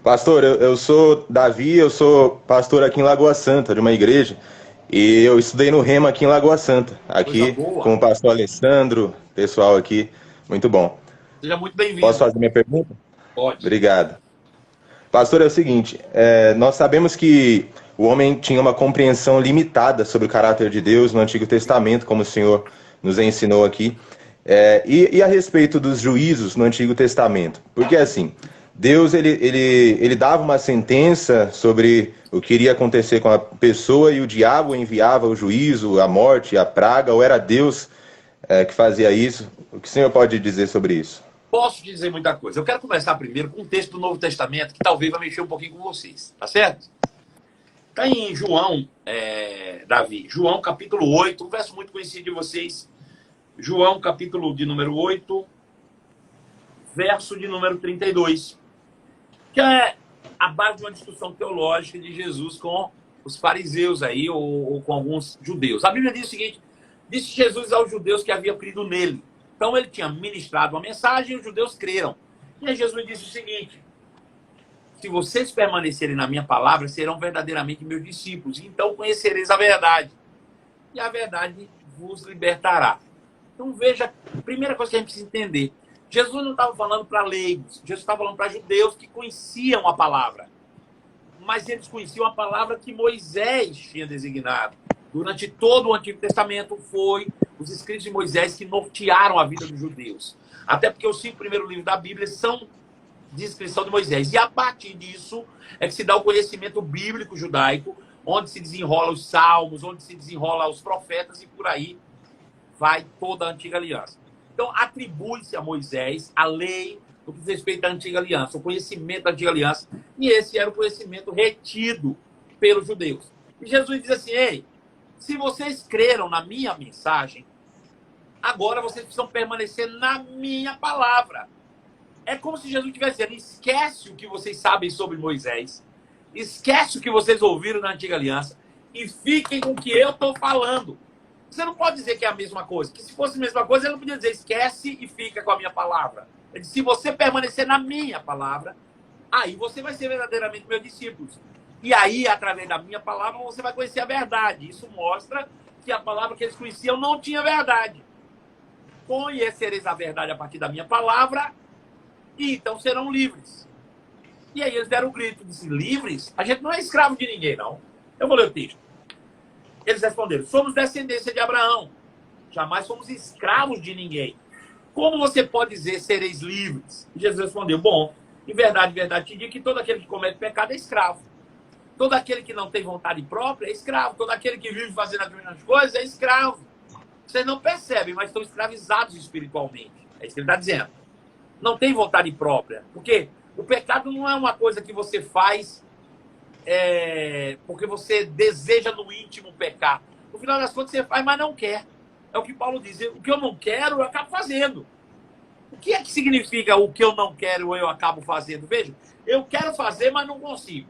Pastor, eu sou Davi, eu sou pastor aqui em Lagoa Santa, de uma igreja, e eu estudei no Rema aqui em Lagoa Santa, Coisa aqui boa. com o pastor Alessandro, pessoal aqui, muito bom. Seja muito bem-vindo. Posso fazer minha pergunta? Pode. Obrigado. Pastor, é o seguinte, nós sabemos que o homem tinha uma compreensão limitada sobre o caráter de Deus no Antigo Testamento, como o senhor nos ensinou aqui, e a respeito dos juízos no Antigo Testamento, porque assim, Deus ele dava uma sentença sobre o que iria acontecer com a pessoa e o diabo enviava o juízo, a morte, a praga, ou era Deus que fazia isso? O que o senhor pode dizer sobre isso? Posso dizer muita coisa. Eu quero começar primeiro com um texto do Novo Testamento que talvez vai mexer um pouquinho com vocês. Tá certo? Está em João, Davi. João, capítulo 8, um verso muito conhecido de vocês. João, capítulo de número 8, verso de número 32. Que é a base de uma discussão teológica de Jesus com os fariseus aí, ou com alguns judeus. A Bíblia diz o seguinte: disse Jesus aos judeus que haviam crido nele. Então ele tinha ministrado uma mensagem e os judeus creram. E aí Jesus disse o seguinte: se vocês permanecerem na minha palavra, serão verdadeiramente meus discípulos. Então conhecereis a verdade. E a verdade vos libertará. Então veja, a primeira coisa que a gente precisa entender. Jesus não estava falando para leigos. Jesus estava falando para judeus que conheciam a palavra. Mas eles conheciam a palavra que Moisés tinha designado. Durante todo o Antigo Testamento foi os escritos de Moisés que nortearam a vida dos judeus. Até porque os 5 primeiros livros da Bíblia são descrição de Moisés. E a partir disso é que se dá o conhecimento bíblico judaico, onde se desenrola os salmos, onde se desenrola os profetas e por aí vai toda a antiga aliança. Então atribui-se a Moisés a lei no que diz respeito à antiga aliança, o conhecimento da antiga aliança. E esse era o conhecimento retido pelos judeus. E Jesus diz assim: ei, se vocês creram na minha mensagem, agora vocês precisam permanecer na minha palavra. É como se Jesus estivesse dizendo: esquece o que vocês sabem sobre Moisés, esquece o que vocês ouviram na antiga aliança e fiquem com o que eu estou falando. Você não pode dizer que é a mesma coisa. Que se fosse a mesma coisa, ele não podia dizer esquece e fica com a minha palavra. Ele disse: se você permanecer na minha palavra, aí você vai ser verdadeiramente meu discípulo. E aí, através da minha palavra, você vai conhecer a verdade. Isso mostra que a palavra que eles conheciam não tinha verdade. Conhecereis a verdade a partir da minha palavra, e então serão livres. E aí eles deram um grito, disse: livres? A gente não é escravo de ninguém, não. Eu vou ler o texto. Eles responderam: somos descendência de Abraão. Jamais somos escravos de ninguém. Como você pode dizer sereis livres? E Jesus respondeu: bom, em verdade te digo que todo aquele que comete pecado é escravo. Todo aquele que não tem vontade própria é escravo. Todo aquele que vive fazendo as mesmas coisas é escravo. Vocês não percebem, mas estão escravizados espiritualmente. É isso que ele está dizendo. Não tem vontade própria. Porque o pecado não é uma coisa que você faz porque você deseja no íntimo pecar. No final das contas, você faz, mas não quer. É o que Paulo diz. O que eu não quero, eu acabo fazendo. O que é que significa o que eu não quero, eu acabo fazendo? Veja, eu quero fazer, mas não consigo.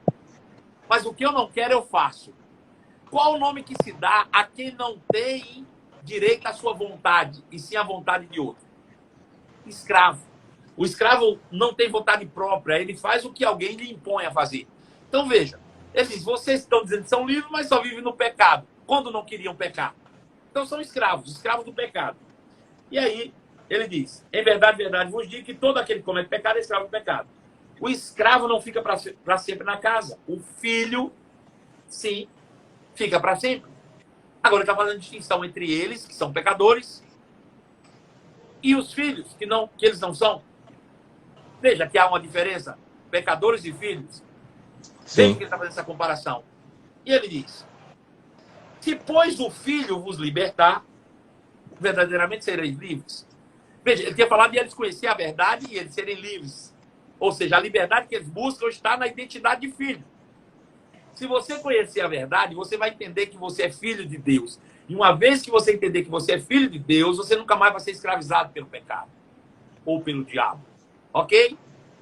Mas o que eu não quero, eu faço. Qual o nome que se dá a quem não tem direito à sua vontade, e sim à vontade de outro? Escravo. O escravo não tem vontade própria, ele faz o que alguém lhe impõe a fazer. Então veja, ele diz, vocês estão dizendo que são livres, mas só vivem no pecado, quando não queriam pecar. Então são escravos, escravos do pecado. E aí ele diz, em verdade, vos digo que todo aquele que comete pecado é escravo do pecado. O escravo não fica para sempre na casa. O filho, sim, fica para sempre. Agora ele está fazendo distinção entre eles, que são pecadores, e os filhos, que eles não são. Veja que há uma diferença. Pecadores e filhos. Sim. Veja que ele está fazendo essa comparação. E ele diz, se, pois, o filho vos libertar, verdadeiramente sereis livres. Veja, ele tinha falado de eles conhecer a verdade e eles serem livres. Ou seja, a liberdade que eles buscam está na identidade de filho. Se você conhecer a verdade, você vai entender que você é filho de Deus. E uma vez que você entender que você é filho de Deus, você nunca mais vai ser escravizado pelo pecado. Ou pelo diabo. Ok?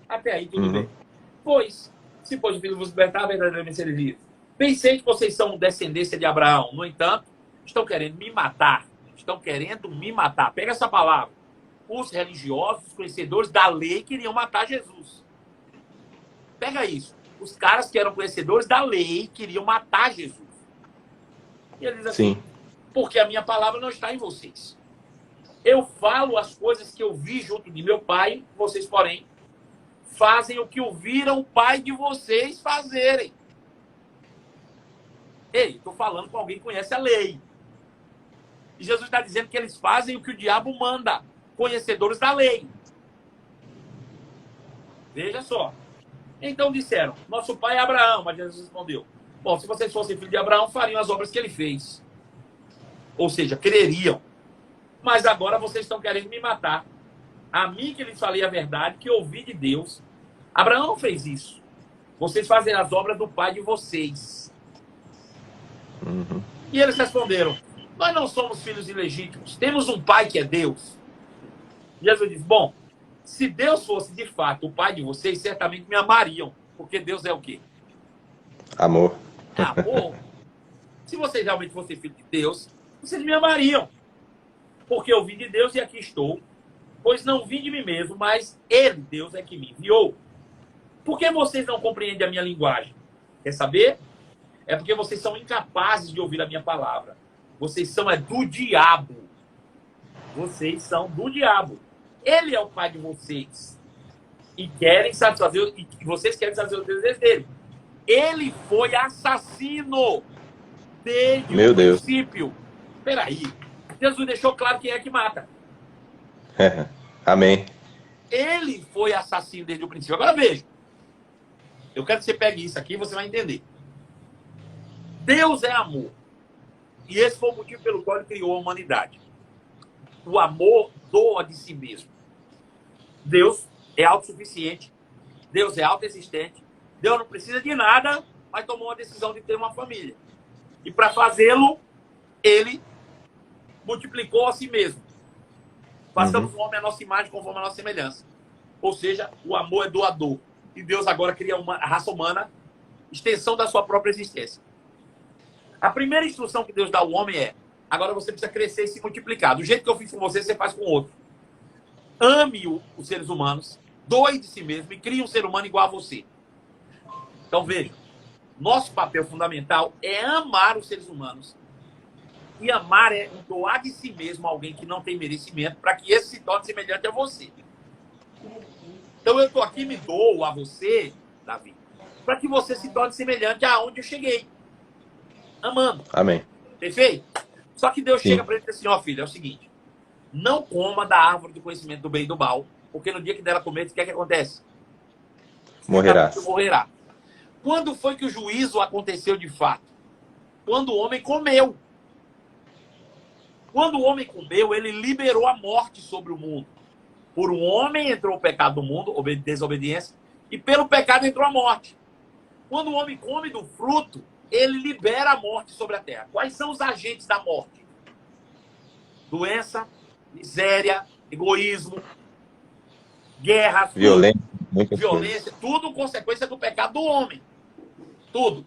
Até aí tudo bem. Pois, se pois o filho vos libertar, verdadeiramente sereis livres. Pensei que vocês são descendência de Abraão. No entanto, estão querendo me matar. Estão querendo me matar. Pega essa palavra. Os religiosos, os conhecedores da lei, queriam matar Jesus. Pega isso. Os caras que eram conhecedores da lei queriam matar Jesus. E ele diz assim, porque a minha palavra não está em vocês. Eu falo as coisas que eu vi junto de meu pai, vocês, porém, fazem o que ouviram o pai de vocês fazerem. Ei, estou falando com alguém que conhece a lei. E Jesus está dizendo que eles fazem o que o diabo manda. Conhecedores da lei. Veja só. Então disseram, nosso pai é Abraão. Mas Jesus respondeu, bom, se vocês fossem filhos de Abraão, fariam as obras que ele fez. Ou seja, creriam. Mas agora vocês estão querendo me matar. A mim que lhes falei a verdade, que ouvi de Deus. Abraão não fez isso. Vocês fazem as obras do pai de vocês. E eles responderam, nós não somos filhos ilegítimos. Temos um pai que é Deus. Jesus diz, bom, se Deus fosse de fato o pai de vocês, certamente me amariam. Porque Deus é o quê? Amor. Amor. Se vocês realmente fossem filhos de Deus, vocês me amariam. Porque eu vim de Deus e aqui estou. Pois não vim de mim mesmo, mas Ele, Deus, é que me enviou. Por que vocês não compreendem a minha linguagem? Quer saber? É porque vocês são incapazes de ouvir a minha palavra. Vocês são do diabo. Vocês são do diabo. Ele é o pai de vocês. E querem satisfazer, e vocês querem satisfazer os desejos dele. Ele foi assassino desde o princípio. Peraí. Jesus deixou claro quem é que mata. Amém. Ele foi assassino desde o princípio. Agora veja. Eu quero que você pegue isso aqui e você vai entender. Deus é amor. E esse foi o motivo pelo qual ele criou a humanidade. O amor doa de si mesmo. Deus é autossuficiente. Deus é autoexistente. Deus não precisa de nada, mas tomou a decisão de ter uma família. E para fazê-lo, ele multiplicou a si mesmo. Façamos o homem à nossa imagem, conforme a nossa semelhança. Ou seja, o amor é doador. E Deus agora cria a raça humana, extensão da sua própria existência. A primeira instrução que Deus dá ao homem é, agora você precisa crescer e se multiplicar. Do jeito que eu fiz com você, você faz com o outro. Ame os seres humanos, doe de si mesmo e crie um ser humano igual a você. Então veja, nosso papel fundamental é amar os seres humanos. E amar é doar de si mesmo a alguém que não tem merecimento para que esse se torne semelhante a você. Então eu estou aqui e me dou a você, Davi, para que você se torne semelhante aonde eu cheguei. Amando. Amém. Perfeito? Só que Deus chega para ele e diz assim, ó filho, é o seguinte, não coma da árvore do conhecimento do bem e do mal, porque no dia que dela comer, o que é que acontece? Morrerá. Morrerá. Quando foi que o juízo aconteceu de fato? Quando o homem comeu. Quando o homem comeu, ele liberou a morte sobre o mundo. Por um homem entrou o pecado no mundo, desobediência, e pelo pecado entrou a morte. Quando o homem come do fruto, ele libera a morte sobre a terra. Quais são os agentes da morte? Doença, miséria, egoísmo, guerra, violência, tudo consequência do pecado do homem. Tudo.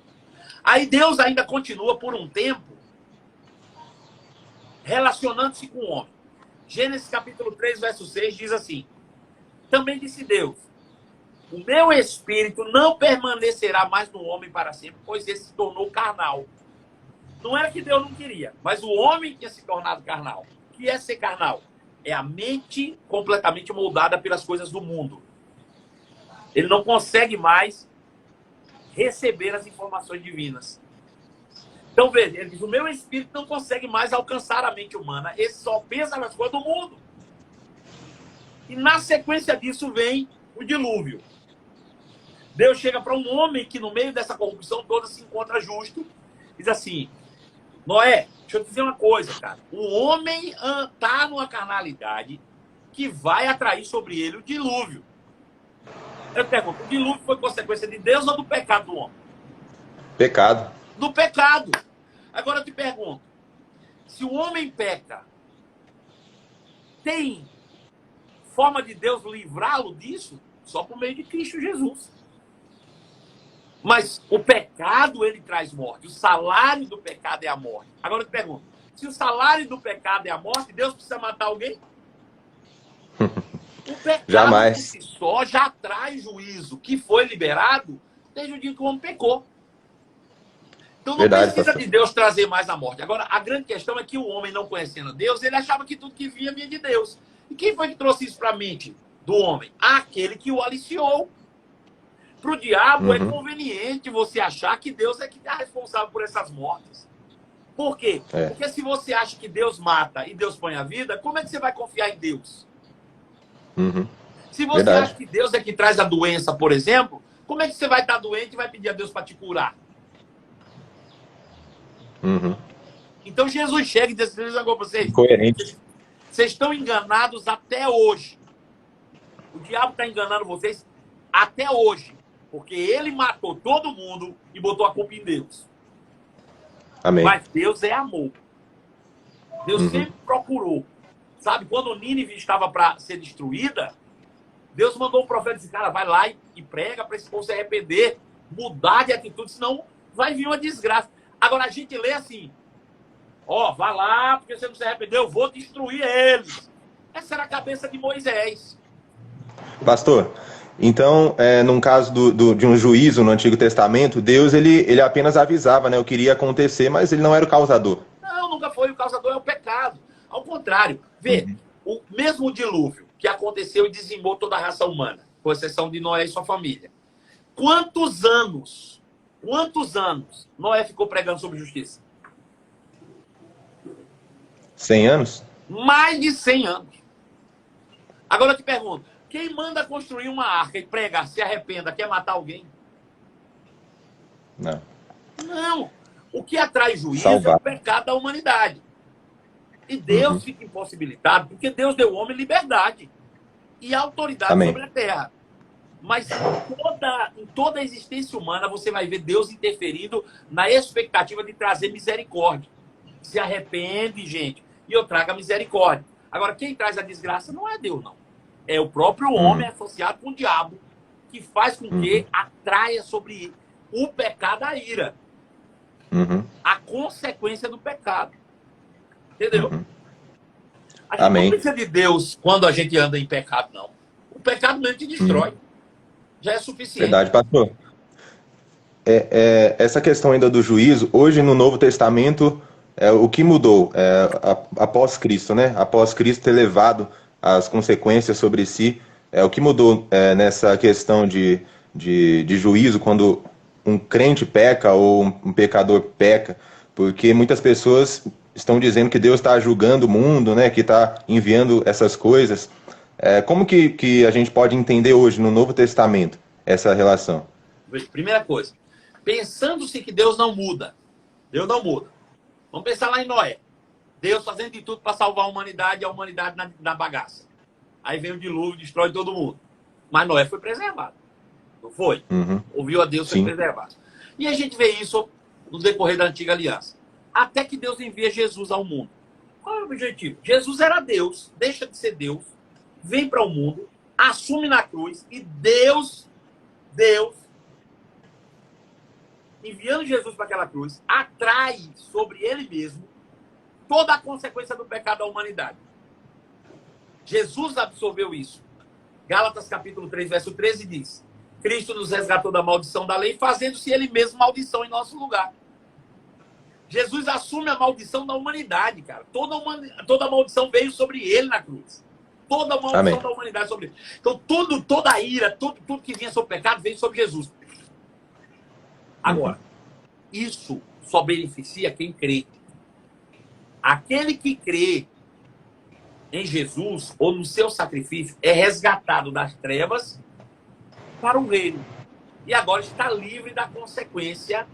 Aí Deus ainda continua por um tempo relacionando-se com o homem. Gênesis capítulo 3, verso 6 diz assim: também disse Deus: o meu espírito não permanecerá mais no homem para sempre, pois ele se tornou carnal. Não era que Deus não queria, mas o homem tinha se tornado carnal. O que é ser carnal? É a mente completamente moldada pelas coisas do mundo. Ele não consegue mais receber as informações divinas. Então, veja, ele diz: o meu espírito não consegue mais alcançar a mente humana. Ele só pensa nas coisas do mundo. E na sequência disso vem o dilúvio. Deus chega para um homem que no meio dessa corrupção toda se encontra justo. Diz assim: Noé, deixa eu te dizer uma coisa, cara. O homem está numa carnalidade que vai atrair sobre ele o dilúvio. Eu pergunto, o dilúvio foi consequência de Deus ou do pecado do homem? Pecado. Do pecado. Agora eu te pergunto, se o homem peca, tem forma de Deus livrá-lo disso? Só por meio de Cristo Jesus. Mas o pecado, ele traz morte. O salário do pecado é a morte. Agora eu te pergunto, se o salário do pecado é a morte, Deus precisa matar alguém? O pecado Jamais. por si só já traz juízo que foi liberado desde o dia que o homem pecou. Então não precisa de Deus trazer mais a morte. Agora, a grande questão é que o homem, não conhecendo Deus, ele achava que tudo que vinha de Deus. E quem foi que trouxe isso para a mente do homem? Aquele que o aliciou. Para o diabo é conveniente você achar que Deus é que está responsável por essas mortes. Por quê? Porque se você acha que Deus mata e Deus põe a vida, como é que você vai confiar em Deus? Se você acha que Deus é que traz a doença, por exemplo, como é que você vai estar doente e vai pedir a Deus para te curar? Então Jesus chega e diz assim para vocês: incoerente. Vocês estão enganados até hoje. O diabo está enganando vocês até hoje. Porque ele matou todo mundo e botou a culpa em Deus. Amém. Mas Deus é amor. Deus sempre procurou. Sabe, quando Nínive estava para ser destruída, Deus mandou o profeta e disse: cara, vai lá e prega para esse povo se arrepender, mudar de atitude, senão vai vir uma desgraça. Agora a gente lê assim: ó, vai lá, porque você não se arrependeu, eu vou destruir eles. Essa era a cabeça de Moisés. Pastor, então, num caso de um juízo no Antigo Testamento, Deus ele apenas avisava, né, o que iria acontecer, mas ele não era o causador. Não, nunca foi. O causador é o pecado. Ao contrário, vê, o mesmo dilúvio que aconteceu e dizimou toda a raça humana, com exceção de Noé e sua família. Quantos anos Noé ficou pregando sobre justiça? 100 anos? Mais de 100 anos. Agora eu te pergunto, quem manda construir uma arca e prega, se arrependa, quer matar alguém? Não. Não. O que atrai juízo Salvar. é o pecado da humanidade. E Deus fica impossibilitado, porque Deus deu ao homem liberdade e autoridade sobre a terra. Mas em toda a existência humana, você vai ver Deus interferindo na expectativa de trazer misericórdia. Se arrepende, gente, e eu trago a misericórdia. Agora, quem traz a desgraça não é Deus, não. É o próprio homem associado com o diabo, que faz com que atraia sobre o pecado a ira. A consequência do pecado. Entendeu? A gente não precisa de Deus quando a gente anda em pecado, não. O pecado mesmo te destrói. Já é suficiente. Verdade, pastor. Essa questão ainda do juízo, hoje no Novo Testamento, o que mudou após Cristo, né? Após Cristo ter levado as consequências sobre si, o que mudou nessa questão de juízo quando um crente peca ou um pecador peca, porque muitas pessoas estão dizendo que Deus está julgando o mundo, né? Que está enviando essas coisas. Como que a gente pode entender hoje no Novo Testamento essa relação? Primeira coisa, pensando-se que Deus não muda. Deus não muda. Vamos pensar lá em Noé. Deus fazendo de tudo para salvar a humanidade e a humanidade na bagaça. Aí vem o dilúvio, destrói todo mundo. Mas Noé foi preservado. Não foi? Uhum. Ouviu a Deus, foi Sim. preservado. E a gente vê isso no decorrer da antiga aliança. Até que Deus envia Jesus ao mundo. Qual é o objetivo? Jesus era Deus, deixa de ser Deus, vem para o mundo, assume na cruz e Deus, enviando Jesus para aquela cruz, atrai sobre ele mesmo toda a consequência do pecado da humanidade. Jesus absorveu isso. Gálatas capítulo 3, verso 13 diz: Cristo nos resgatou da maldição da lei, fazendo-se ele mesmo maldição em nosso lugar. Jesus assume a maldição da humanidade, cara. Toda a maldição veio sobre ele na cruz. Toda a maldição Amém. da humanidade sobre ele. Então, toda a ira, tudo que vinha sobre o pecado, veio sobre Jesus. Agora, isso só beneficia quem crê. Aquele que crê em Jesus ou no seu sacrifício é resgatado das trevas para o reino. E agora está livre da consequência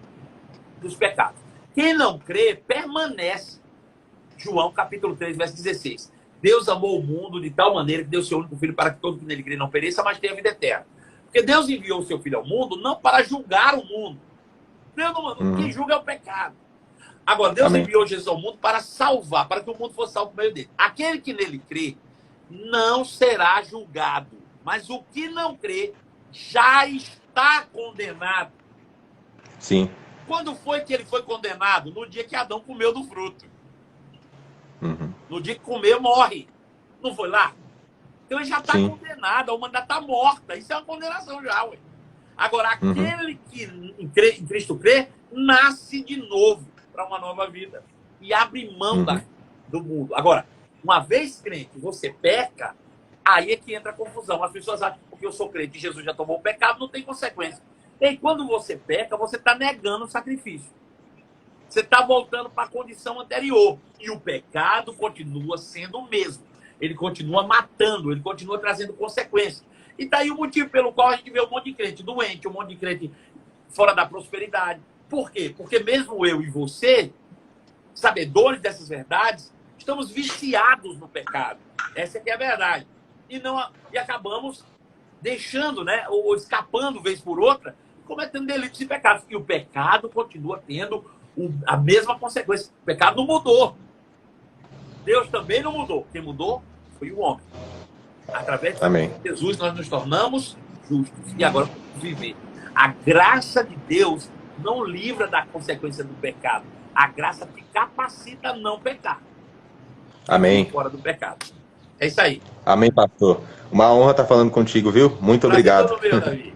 dos pecados. Quem não crê, permanece. João capítulo 3, verso 16. Deus amou o mundo de tal maneira que deu seu único filho para que todo que nele crê não pereça, mas tenha vida eterna. Porque Deus enviou o seu filho ao mundo não para julgar o mundo. Deus não mandou. Quem julga é o pecado. Agora, Deus Amém. enviou Jesus ao mundo para salvar, para que o mundo fosse salvo por meio dele. Aquele que nele crê não será julgado. Mas o que não crê já está condenado. Sim. Quando foi que ele foi condenado? No dia que Adão comeu do fruto. Uhum. No dia que comer, morre. Não foi lá? Então ele já está Sim. condenado, a humanidade está morta. Isso é uma condenação já, ué. Agora, aquele que em Cristo crê, nasce de novo para uma nova vida. E abre mão do mundo. Agora, uma vez crente, você peca, aí é que entra a confusão. As pessoas acham que porque eu sou crente e Jesus já tomou o pecado, não tem consequência. E quando você peca, você está negando o sacrifício. Você está voltando para a condição anterior. E o pecado continua sendo o mesmo. Ele continua matando, ele continua trazendo consequências. E daí o motivo pelo qual a gente vê um monte de crente doente, um monte de crente fora da prosperidade. Por quê? Porque mesmo eu e você, sabedores dessas verdades, estamos viciados no pecado. Essa aqui é a verdade. E acabamos deixando, né, ou escapando vez por outra, cometendo delitos e pecados. E o pecado continua tendo a mesma consequência. O pecado não mudou. Deus também não mudou. Quem mudou foi o homem. Através de Jesus nós nos tornamos justos. E agora vamos viver. A graça de Deus não livra da consequência do pecado. A graça te capacita a não pecar. Amém. Fora do pecado. É isso aí. Amém, pastor. Uma honra estar falando contigo, viu? Muito obrigado. Todo meu, Davi.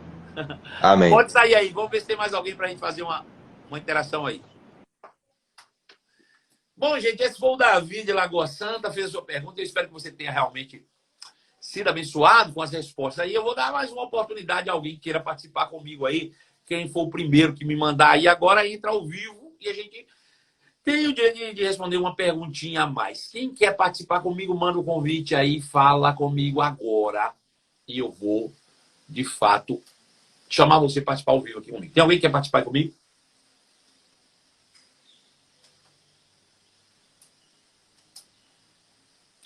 Amém. Pode sair aí. Vamos ver se tem mais alguém para a gente fazer uma interação aí. Bom, gente, esse foi o Davi de Lagoa Santa, fez a sua pergunta. Eu espero que você tenha realmente sido abençoado com as respostas aí. Eu vou dar mais uma oportunidade a alguém que queira participar comigo aí. Quem for o primeiro que me mandar aí, agora entra ao vivo e a gente tem o direito de responder uma perguntinha a mais. Quem quer participar comigo, manda o convite aí, fala comigo agora. E eu vou, de fato, chamar você para participar ao vivo aqui comigo. Tem alguém que quer participar comigo?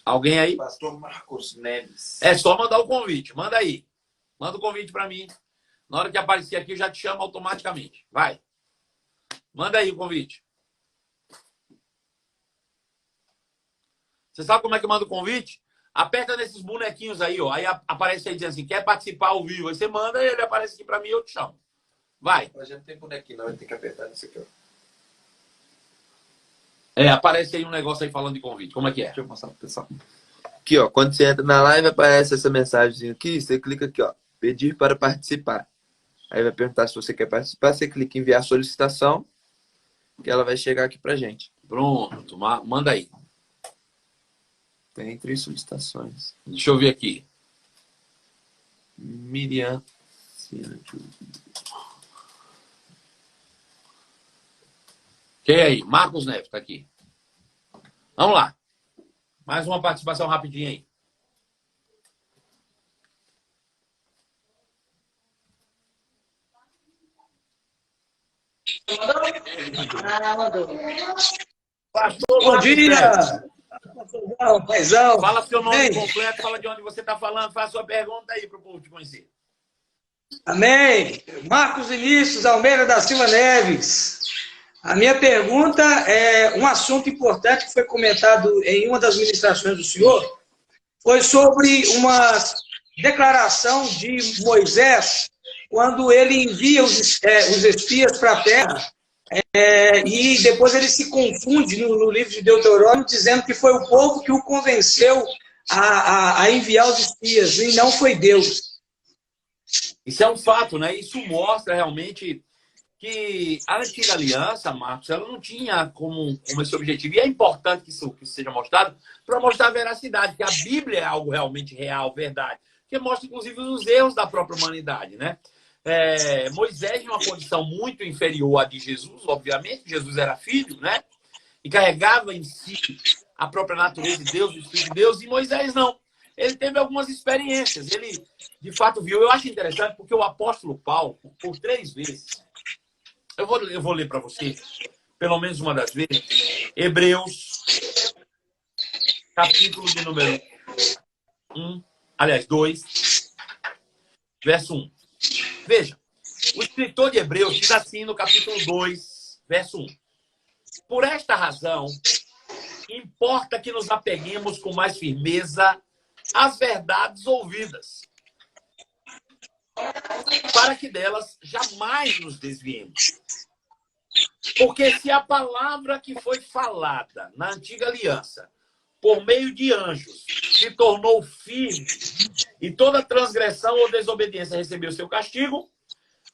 Alguém aí? Pastor Marcos Neves. É só mandar o convite. Manda aí. Manda o convite para mim. Na hora que aparecer aqui, eu já te chamo automaticamente. Vai. Manda aí o convite. Você sabe como é que manda o convite? Aperta nesses bonequinhos aí, ó. Aí aparece aí dizendo assim, quer participar ao vivo. Aí você manda e ele aparece aqui para mim e eu te chamo. Vai. Mas já não tem bonequinho, não. Ele tem que apertar nisso aqui, ó. Aparece aí um negócio aí falando de convite. Como é que é? Deixa eu mostrar pro pessoal. Aqui, ó. Quando você entra na live, aparece essa mensagem aqui. Você clica aqui, ó. Pedir para participar. Aí vai perguntar se você quer participar. Você clica em enviar solicitação. Que ela vai chegar aqui pra gente. Pronto. Manda aí. Tem 3 solicitações. Deixa eu ver aqui. Miriam. Quem aí? Marcos Neves tá aqui. Vamos lá. Mais uma participação rapidinha aí. Mandou. Pastor Bom Marcos dia! Neves. Paizão, paizão. Fala seu nome Amém. completo, fala de onde você está falando, faz sua pergunta aí para o povo te conhecer. Amém. Marcos Vinícius Almeida da Silva Neves. A minha pergunta é um assunto importante que foi comentado em uma das ministrações do senhor, foi sobre uma declaração de Moisés, quando ele envia os espias para a terra, e depois ele se confunde no livro de Deuteronômio, dizendo que foi o povo que o convenceu a enviar os espias, e não foi Deus. Isso é um fato, né? Isso mostra realmente que a antiga aliança, Marcos, ela não tinha como esse objetivo. E é importante que isso seja mostrado para mostrar a veracidade, que a Bíblia é algo realmente real, verdade. Que mostra, inclusive, os erros da própria humanidade, né? Moisés, em uma condição muito inferior à de Jesus, obviamente, Jesus era filho, né? E carregava em si a própria natureza de Deus, o Espírito de Deus, e Moisés não. Ele teve algumas experiências, ele de fato viu. Eu acho interessante porque o apóstolo Paulo, por 3 vezes, eu vou ler para você, pelo menos uma das vezes, Hebreus, capítulo de número 2, verso 1. Veja, o escritor de Hebreus diz assim no capítulo 2, verso 1. Por esta razão, importa que nos apeguemos com mais firmeza às verdades ouvidas, para que delas jamais nos desviemos. Porque se a palavra que foi falada na antiga aliança, por meio de anjos, se tornou firme, e toda transgressão ou desobediência recebeu seu castigo,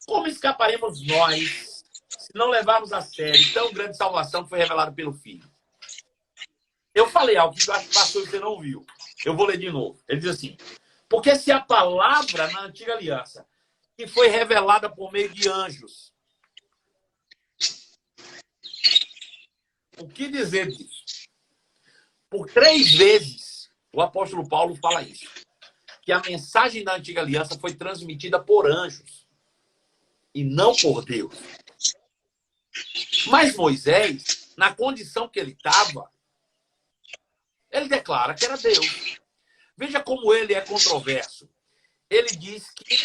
como escaparemos nós se não levarmos a sério tão grande salvação que foi revelada pelo Filho? Eu falei algo que eu acho que passou e você não viu. Eu vou ler de novo. Ele diz assim: porque se a palavra na antiga aliança, que foi revelada por meio de anjos, o que dizer disso? Por 3 vezes o apóstolo Paulo fala isso, que a mensagem da antiga aliança foi transmitida por anjos e não por Deus. Mas Moisés, na condição que ele estava, ele declara que era Deus. Veja como ele é controverso. Ele diz que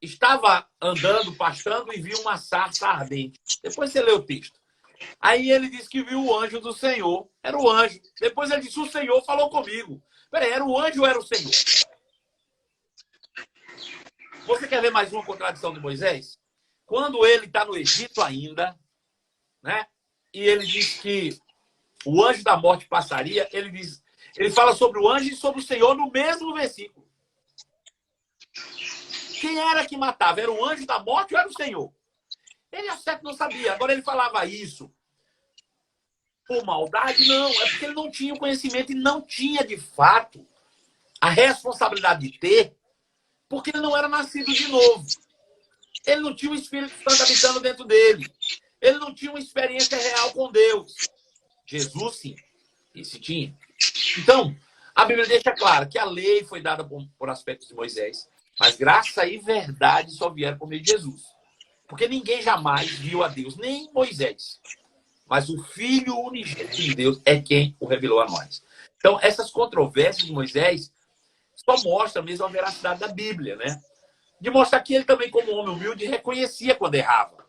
estava andando, pastando e viu uma sarça ardente. Depois você lê o texto. Aí ele disse que viu o anjo do Senhor. Era o anjo. Depois ele disse: o Senhor falou comigo. Peraí, era o anjo ou era o Senhor? Você quer ver mais uma contradição de Moisés? Quando ele está no Egito ainda, né? E ele diz que o anjo da morte passaria, ele fala sobre o anjo e sobre o Senhor no mesmo versículo. Quem era que matava? Era o anjo da morte ou era o Senhor? Ele é certo, não sabia. Agora ele falava isso por maldade? Não, é porque ele não tinha o conhecimento e não tinha, de fato, a responsabilidade de ter, porque ele não era nascido de novo. Ele não tinha o Espírito Santo habitando dentro dele. Ele não tinha uma experiência real com Deus. Jesus, sim. Esse tinha. Então, a Bíblia deixa claro que a lei foi dada por aspectos de Moisés, mas graça e verdade só vieram por meio de Jesus. Porque ninguém jamais viu a Deus, nem Moisés. Mas o Filho unigênito de Deus é quem o revelou a nós. Então, essas controvérsias de Moisés só mostram mesmo a veracidade da Bíblia, né? De mostrar que ele também, como homem humilde, reconhecia quando errava.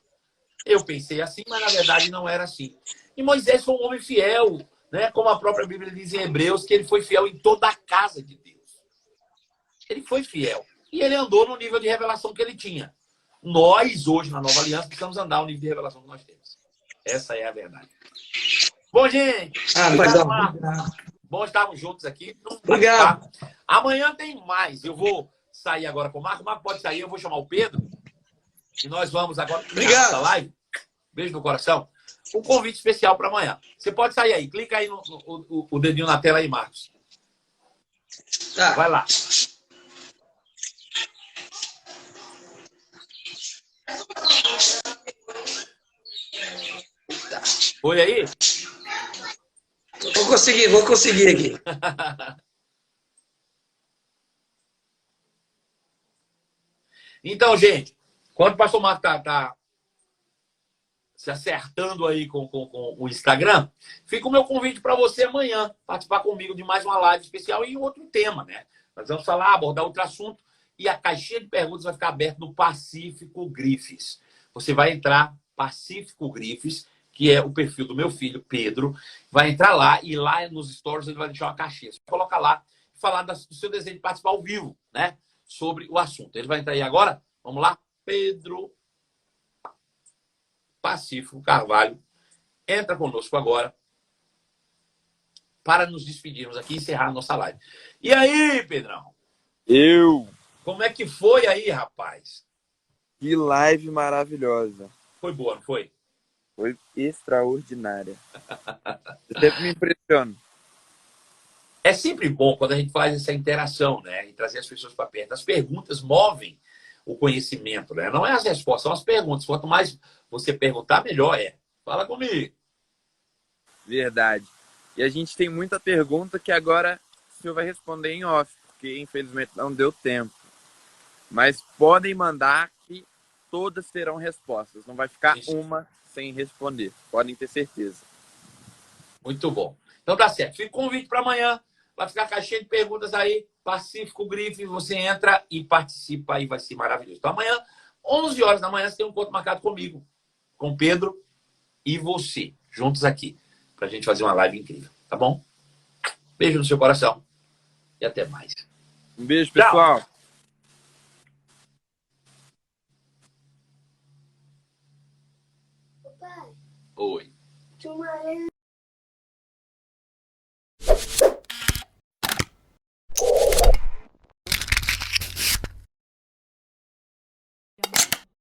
Eu pensei assim, mas na verdade não era assim. E Moisés foi um homem fiel, né? Como a própria Bíblia diz em Hebreus, que ele foi fiel em toda a casa de Deus. Ele foi fiel. E ele andou no nível de revelação que ele tinha. Nós, hoje, na Nova Aliança, precisamos andar no nível de revelação que nós temos. Essa é a verdade. Bom, gente. Bom estarmos juntos aqui. Obrigado. Amanhã tem mais. Eu vou sair agora com o Marco. O Marco pode sair, eu vou chamar o Pedro. E nós vamos agora para nossa live. Beijo no coração. Um convite especial para amanhã. Você pode sair aí. Clica aí o dedinho na tela aí, Marcos. Tá. Vai lá. Foi aí? Vou conseguir aqui. Então, gente, quando o pastor Marco tá se acertando aí com o Instagram, fica o meu convite para você amanhã participar comigo de mais uma live especial e outro tema, né? Nós vamos falar, abordar outro assunto e a caixinha de perguntas vai ficar aberta no Pacífico Grifes. Você vai entrar, Pacífico Grifes, que é o perfil do meu filho, Pedro, vai entrar lá e lá nos stories ele vai deixar uma caixinha. Você coloca lá e falar do seu desejo de participar ao vivo, né? Sobre o assunto. Ele vai entrar aí agora. Vamos lá? Pedro Pacífico Carvalho. Entra conosco agora para nos despedirmos aqui e encerrar a nossa live. E aí, Pedrão? Como é que foi aí, rapaz? Que live maravilhosa. Foi boa, não foi? Foi extraordinária. Eu sempre me impressiono. É sempre bom quando a gente faz essa interação, né? E trazer as pessoas para perto. As perguntas movem o conhecimento, né? Não é as respostas, são as perguntas. Quanto mais você perguntar, melhor é. Fala comigo. Verdade. E a gente tem muita pergunta que agora o senhor vai responder em off, porque infelizmente não deu tempo. Mas podem mandar que todas terão respostas. Não vai ficar uma sem responder. Podem ter certeza. Muito bom. Então tá certo. Fica o convite para amanhã. Vai ficar a caixinha de perguntas aí. Pacífico Grife. Você entra e participa aí. Vai ser maravilhoso. Então amanhã, 11 horas da manhã, você tem um encontro marcado comigo, com o Pedro e você, juntos aqui, pra gente fazer uma live incrível. Tá bom? Beijo no seu coração. E até mais. Um beijo, pessoal. Tchau. Oi.